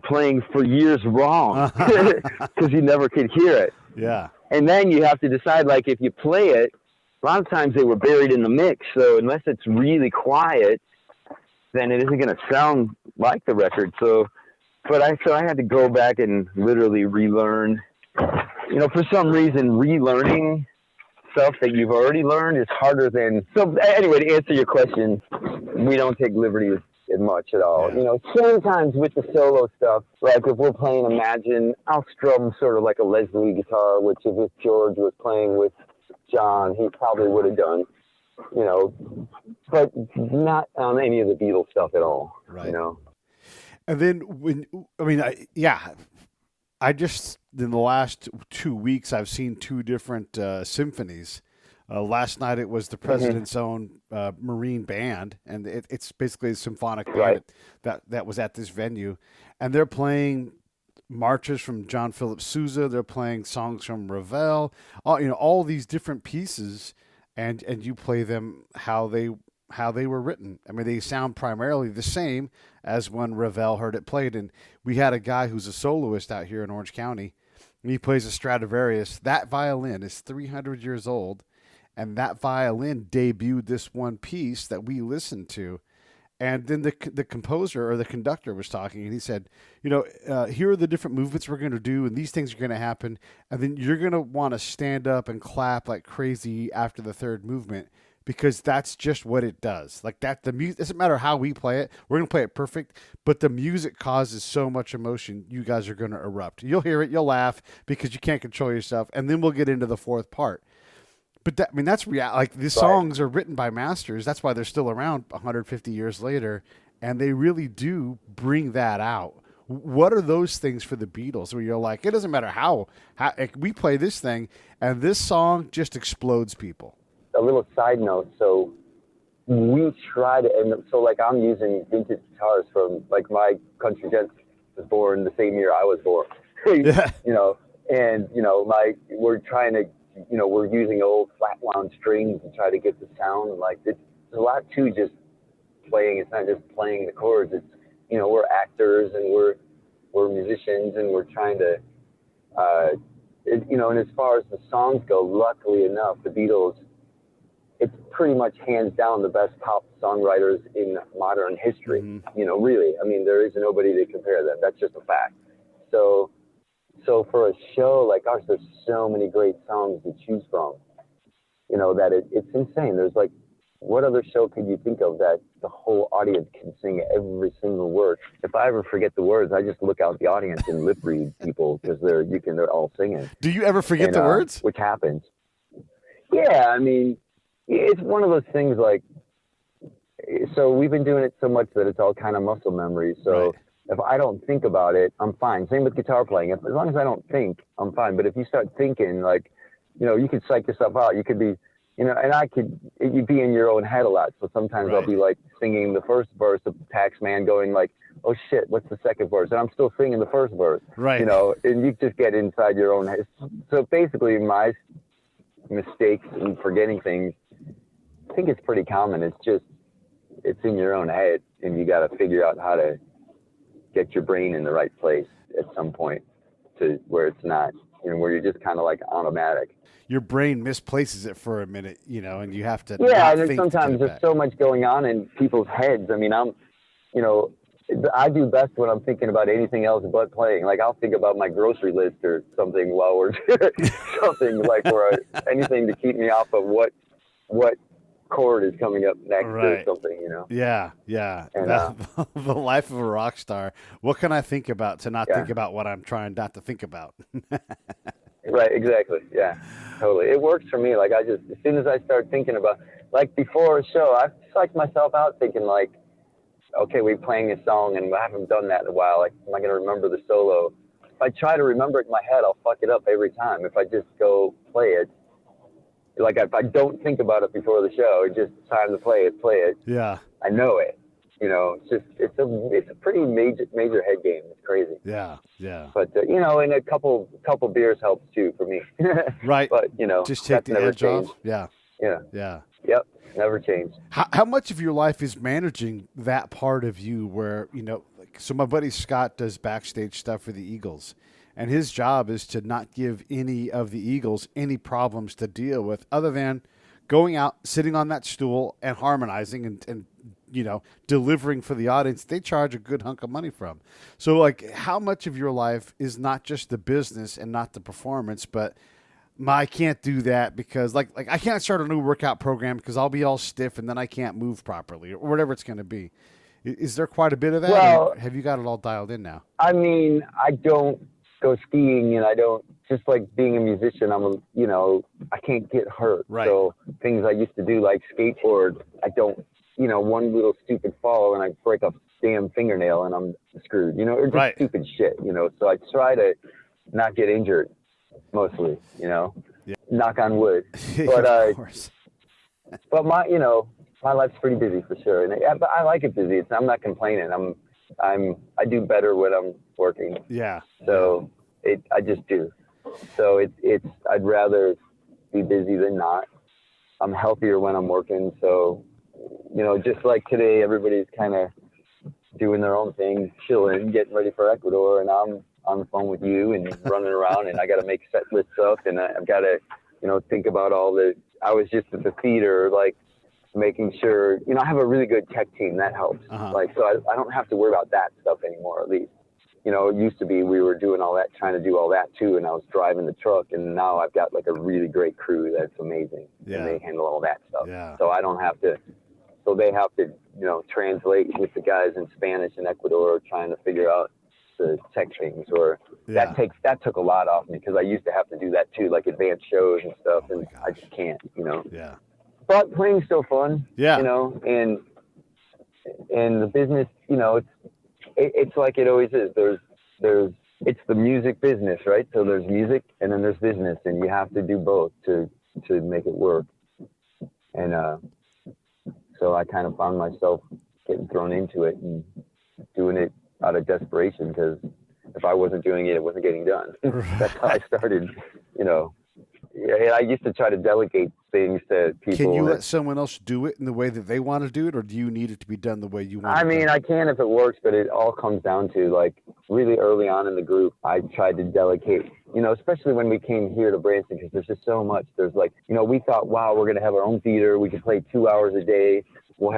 Speaker 12: playing for years wrong because you never could hear it.
Speaker 4: Yeah.
Speaker 12: And then you have to decide, like, if you play it, a lot of times they were buried in the mix. So unless it's really quiet, then it isn't going to sound like the record. So I had to go back and literally relearn, for some reason, relearning stuff that you've already learned is harder than. So anyway, to answer your question, we don't take liberties much at all.
Speaker 4: Yeah.
Speaker 12: Sometimes with the solo stuff, like if we're playing Imagine, I'll strum sort of like a Leslie guitar, which if George was playing with John, he probably would have done, but not on any of the Beatles stuff at all.
Speaker 4: Right. And then I just, in the last 2 weeks, I've seen two different symphonies. Last night it was the President's Own Marine Band, and it's basically a symphonic band that was at this venue, and they're playing marches from John Philip Sousa. They're playing songs from Ravel, all these different pieces, and you play them how they were written. I mean, they sound primarily the same as when Ravel heard it played. And we had a guy who's a soloist out here in Orange County, and he plays a Stradivarius. That violin is 300 years old. And that violin debuted this one piece that we listened to. And then the composer or the conductor was talking, and he said, here are the different movements we're going to do, and these things are going to happen. And then you're going to want to stand up and clap like crazy after the third movement, because that's just what it does. Like that, the music, doesn't matter how we play it. We're going to play it perfect, but the music causes so much emotion. You guys are going to erupt. You'll hear it. You'll laugh because you can't control yourself. And then we'll get into the fourth part. But that's real. Like these songs are written by masters. That's why they're still around 150 years later, and they really do bring that out. What are those things for the Beatles where you're like, it doesn't matter how we play this thing, and this song just explodes people?
Speaker 12: A little side note. So we try to, and so like I'm using vintage guitars from like my country gent was born the same year I was born.
Speaker 4: Yeah.
Speaker 12: We're trying to. We're using old flat wound strings to try to get the sound. Like there's a lot to just playing. It's not just playing the chords. It's, we're actors and we're musicians, and we're trying to, and as far as the songs go, luckily enough, the Beatles, it's pretty much hands down the best pop songwriters in modern history.
Speaker 4: Mm-hmm.
Speaker 12: Really. I mean, there is nobody to compare that. That's just a fact. So for a show like ours, there's so many great songs to choose from, that it's insane. There's like, what other show could you think of that the whole audience can sing every single word? If I ever forget the words, I just look out the audience and lip read people because they're all singing.
Speaker 4: Do you ever forget the words?
Speaker 12: Which happens. Yeah, I mean, it's one of those things like, so we've been doing it so much that it's all kind of muscle memory. So. Right. If I don't think about it, I'm fine. Same with guitar playing. As long as I don't think, I'm fine. But if you start thinking, like, you could psych yourself out. You could be, you'd be in your own head a lot. So sometimes I'll be like singing the first verse of Taxman going like, oh shit, what's the second verse? And I'm still singing the first verse.
Speaker 4: Right.
Speaker 12: And you just get inside your own head. So basically my mistakes and forgetting things, I think it's pretty common. It's in your own head, and you got to figure out how to get your brain in the right place at some point to where it's not, where you're just kind of like automatic.
Speaker 4: Your brain misplaces it for a minute, and you have to.
Speaker 12: Yeah, and then sometimes there's so much going on in people's heads. I mean, I do best when I'm thinking about anything else but playing. Like I'll think about my grocery list or something while we're something like anything to keep me off of what chord is coming up next or
Speaker 4: Right.
Speaker 12: something, you know.
Speaker 4: Yeah.
Speaker 12: And
Speaker 4: The life of a rock star. What can I think about to not
Speaker 12: Yeah.
Speaker 4: think about what I'm trying not to think about?
Speaker 12: right, exactly, yeah, totally. It works for me. Like as soon as I start thinking about, like before a show, I've psyched myself out thinking like, okay, we're playing a song and I haven't done that in a while. Like, am I going to remember the solo? If I try to remember it in my head, I'll fuck it up every time. If I just go play it, like if I don't think about it before the show, it's just time to play it.
Speaker 4: Yeah.
Speaker 12: I know it. You know, it's a pretty major head game. It's crazy.
Speaker 4: Yeah.
Speaker 12: But you know, and a couple beers helps too for me.
Speaker 4: Right.
Speaker 12: But you know,
Speaker 4: Just take the edge off. Yeah.
Speaker 12: Yeah. Yep. Never changed.
Speaker 4: How much of your life is managing that part of you where, you know, like, so my buddy Scott does backstage stuff for the Eagles, and his job is to not give any of the Eagles any problems to deal with other than going out, sitting on that stool and harmonizing and you know, delivering for the audience they charge a good hunk of money from. So, like, how much of your life is not just the business and not the performance, but I can't do that because like I can't start a new workout program because I'll be all stiff and then I can't move properly or whatever it's going to be. Is there quite a bit of that?
Speaker 12: Well,
Speaker 4: or have you got it all dialed in now?
Speaker 12: I mean, I don't go skiing and I don't, just like being a musician, you know, I can't get hurt.
Speaker 4: Right.
Speaker 12: So things I used to do like skateboard, I don't, you know, one little stupid fall and I break a damn fingernail and I'm screwed, you know, or just
Speaker 4: Right.
Speaker 12: stupid shit, you know. So I try to not get injured mostly, you know, knock on wood. But,
Speaker 4: of course.
Speaker 12: but my life's pretty busy for sure. And but I like it busy. I'm not complaining. I do better when I'm working.
Speaker 4: Yeah.
Speaker 12: So I just do. So I'd rather be busy than not. I'm healthier when I'm working. So, you know, just like today, everybody's kind of doing their own thing, chilling, getting ready for Ecuador. And I'm on the phone with you and running around and I got to make set lists up and I've got to, you know, think about I was just at the theater, like making sure, you know, I have a really good tech team that helps. Like, so I don't have to worry about that stuff anymore, at least. You know, it used to be we were doing all that, trying to do all that too. And I was driving the truck and now I've got like a really great crew that's amazing.
Speaker 4: Yeah.
Speaker 12: And they handle all that stuff.
Speaker 4: Yeah.
Speaker 12: So I don't have to, so they have to, you know, translate with the guys in Spanish in Ecuador, trying to figure out the tech things, or that took a lot off me because I used to have to do that too, like advanced shows and stuff, and I just can't, you know.
Speaker 4: Yeah.
Speaker 12: But playing's still fun.
Speaker 4: Yeah.
Speaker 12: You know, and the business, you know, it's like it always is. It's the music business, right? So there's music and then there's business, and you have to do both to make it work. And so I kind of found myself getting thrown into it and doing it out of desperation, because if I wasn't doing it, it wasn't getting done. That's how I started, you know. And I used to try to delegate things to people.
Speaker 4: Can you let someone else do it in the way that they want to do it, or do you need it to be done the way you want it?
Speaker 12: I mean, I can if it works, but it all comes down to, like, really early on in the group, I tried to delegate, you know, especially when we came here to Branson, because there's just so much. There's like, you know, we thought, wow, we're going to have our own theater. We can play 2 hours a day. We'll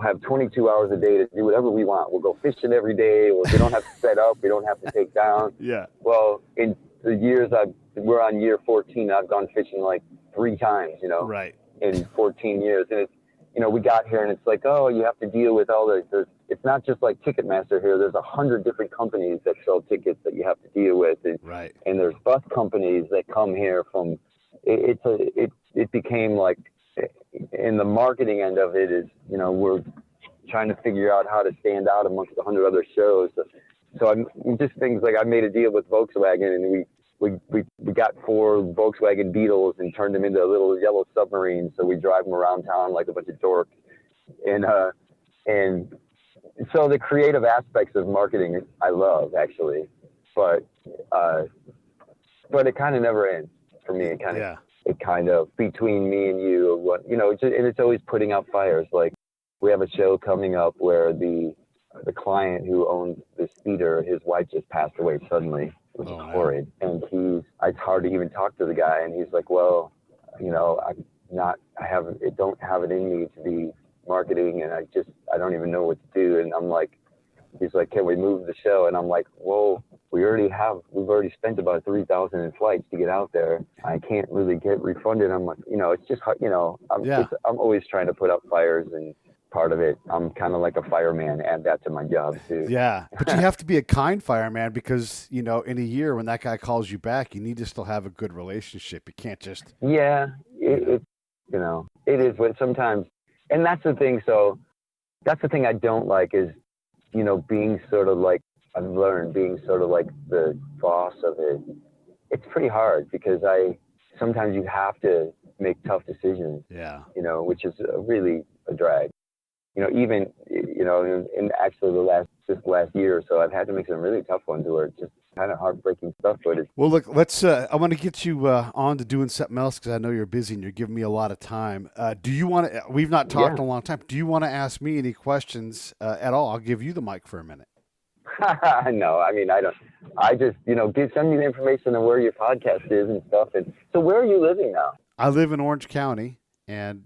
Speaker 12: have 22 hours a day to do whatever we want. We'll go fishing every day. We don't have to set up. We don't have to take down.
Speaker 4: Yeah.
Speaker 12: Well, in the years we're on year 14, I've gone fishing like 3 times, you know,
Speaker 4: right,
Speaker 12: in 14 years. And it's, you know, we got here and it's like, oh, you have to deal with all it's not just like Ticketmaster here. There's 100 different companies that sell tickets that you have to deal with. And,
Speaker 4: right.
Speaker 12: And there's bus companies that come here from, it became like, in the marketing end of it is, you know, we're trying to figure out how to stand out amongst 100 other shows. So I'm just things like I made a deal with Volkswagen, and we got 4 Volkswagen Beetles and turned them into little yellow submarines. So we drive them around town like a bunch of dorks. And so the creative aspects of marketing I love, actually, but it kind of never ends for me. It kind of between me and you, you know, and it's always putting out fires. Like, we have a show coming up where the client who owns this theater, his wife just passed away suddenly, which is horrid. And it's hard to even talk to the guy. And he's like, well, you know, I don't have it in me to be marketing, and I don't even know what to do. And I'm like, he's like, can we move the show? And I'm like, whoa, we've already spent about $3,000 in flights to get out there. I can't really get refunded. I'm like, it's just hard, I'm always trying to put up fires, and part of it, I'm kind of like a fireman, add that to my job too.
Speaker 4: Yeah, but you have to be a kind fireman because, in a year when that guy calls you back, you need to still have a good relationship. You can't just...
Speaker 12: Yeah, it is, but sometimes, and that's the thing. So that's the thing I don't like is, being sort of like, I've learned being sort of like the boss of it. It's pretty hard because sometimes you have to make tough decisions.
Speaker 4: Yeah.
Speaker 12: Which is really a drag. Even in actually this last year or so, I've had to make some really tough ones where it's just kind of heartbreaking stuff. But
Speaker 4: well, look, let's. I want to get you on to doing something else because I know you're busy and you're giving me a lot of time. Do you want to? We've not talked in a long time. Do you want to ask me any questions at all? I'll give you the mic for a minute.
Speaker 12: No, I mean, I don't. I just, send me the information on where your podcast is and stuff. And so, where are you living now?
Speaker 4: I live in Orange County. And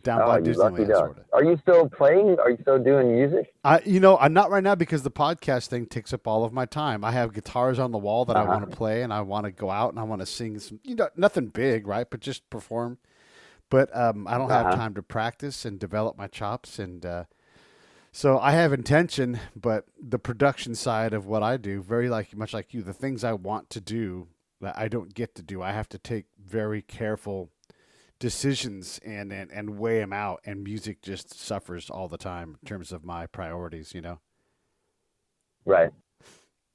Speaker 4: down by Disneyland, sort of.
Speaker 12: Are you still playing? Are you still doing music?
Speaker 4: I'm not right now because the podcast thing takes up all of my time. I have guitars on the wall that I want to play, and I want to go out and I want to sing some, nothing big, right? But just perform. But I don't have time to practice and develop my chops, and so I have intention. But the production side of what I do, much like you, the things I want to do that I don't get to do, I have to take very careful decisions and weigh them out, and music just suffers all the time in terms of my priorities,
Speaker 12: Right.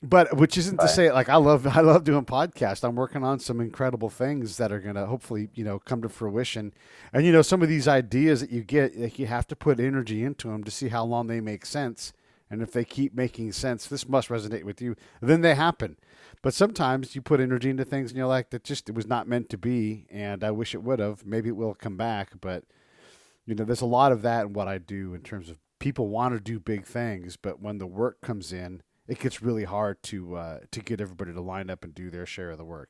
Speaker 4: But which isn't to say I love doing podcasts. I'm working on some incredible things that are going to hopefully, come to fruition. And, some of these ideas that you get, you have to put energy into them to see how long they make sense. And if they keep making sense, this must resonate with you, then they happen. But sometimes you put energy into things and you're like, it was not meant to be, and I wish it would have. Maybe it will come back. But, there's a lot of that in what I do in terms of people want to do big things, but when the work comes in, it gets really hard to get everybody to line up and do their share of the work,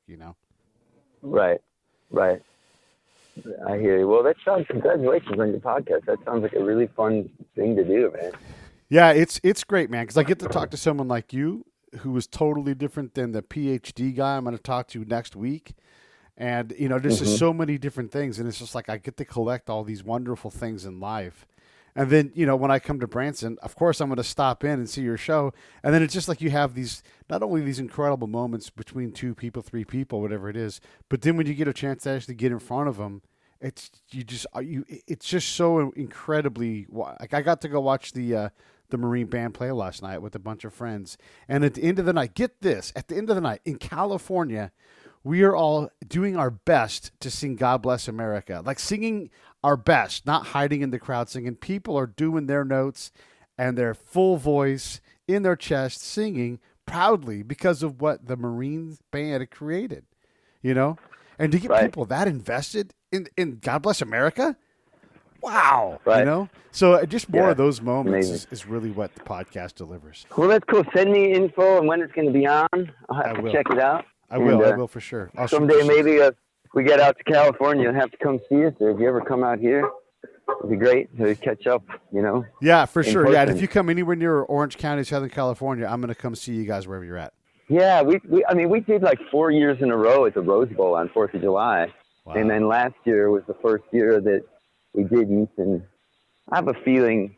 Speaker 12: Right. I hear you. Well, congratulations on your podcast. That sounds like a really fun thing to do, man.
Speaker 4: Yeah, it's great, man, because I get to talk to someone like you who is totally different than the PhD guy I'm going to talk to next week. And, there's just so many different things. And it's just like I get to collect all these wonderful things in life. And then, when I come to Branson, of course, I'm going to stop in and see your show. And then it's just like you have these, not only these incredible moments between 2 people, 3 people, whatever it is, but then when you get a chance to actually get in front of them, it's just so incredibly, like I got to go watch the Marine Band play last night with a bunch of friends. And at the end of the night, get this, at the end of the night in California, we are all doing our best to sing God Bless America, like singing our best, not hiding in the crowd singing. People are doing their notes and their full voice in their chest singing proudly because of what the Marine Band had created, and to get people that invested in God Bless America. Wow.
Speaker 12: Right.
Speaker 4: So just more of those moments is really what the podcast delivers.
Speaker 12: Well, that's cool. Send me info and when it's going to be on. I'll have to check it out.
Speaker 4: I will for sure.
Speaker 12: Someday maybe if we get out to California and have to come see us, or if you ever come out here, it'd be great to catch up,
Speaker 4: Yeah, for sure.
Speaker 12: Person.
Speaker 4: Yeah, and if you come anywhere near Orange County, Southern California, I'm going to come see you guys wherever you're at.
Speaker 12: Yeah, we did like 4 years in a row at the Rose Bowl on 4th of July. Wow. And then last year was the first year that we didn't, and I have a feeling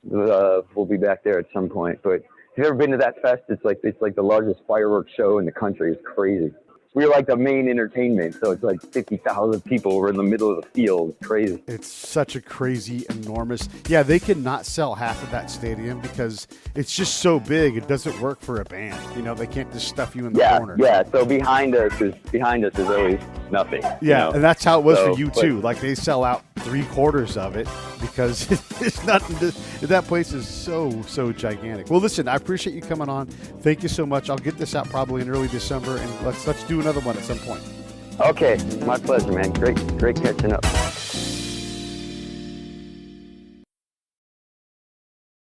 Speaker 12: we'll be back there at some point. But if you've ever been to that fest, it's like the largest fireworks show in the country. It's crazy. We're like the main entertainment, so it's like 50,000 people. We're in the middle of the field. It's crazy.
Speaker 4: It's such a crazy, enormous. Yeah, they cannot sell half of that stadium because it's just so big. It doesn't work for a band. They can't just stuff you in the corner.
Speaker 12: Yeah. So behind us is always nothing.
Speaker 4: Yeah, and that's how it was for you too. Like they sell out 3/4 of it because it's nothing. That place is so gigantic. Well, listen, I appreciate you coming on. Thank you so much. I'll get this out probably in early December, and let's do another one at some point.
Speaker 12: Okay, my pleasure, man. Great catching up.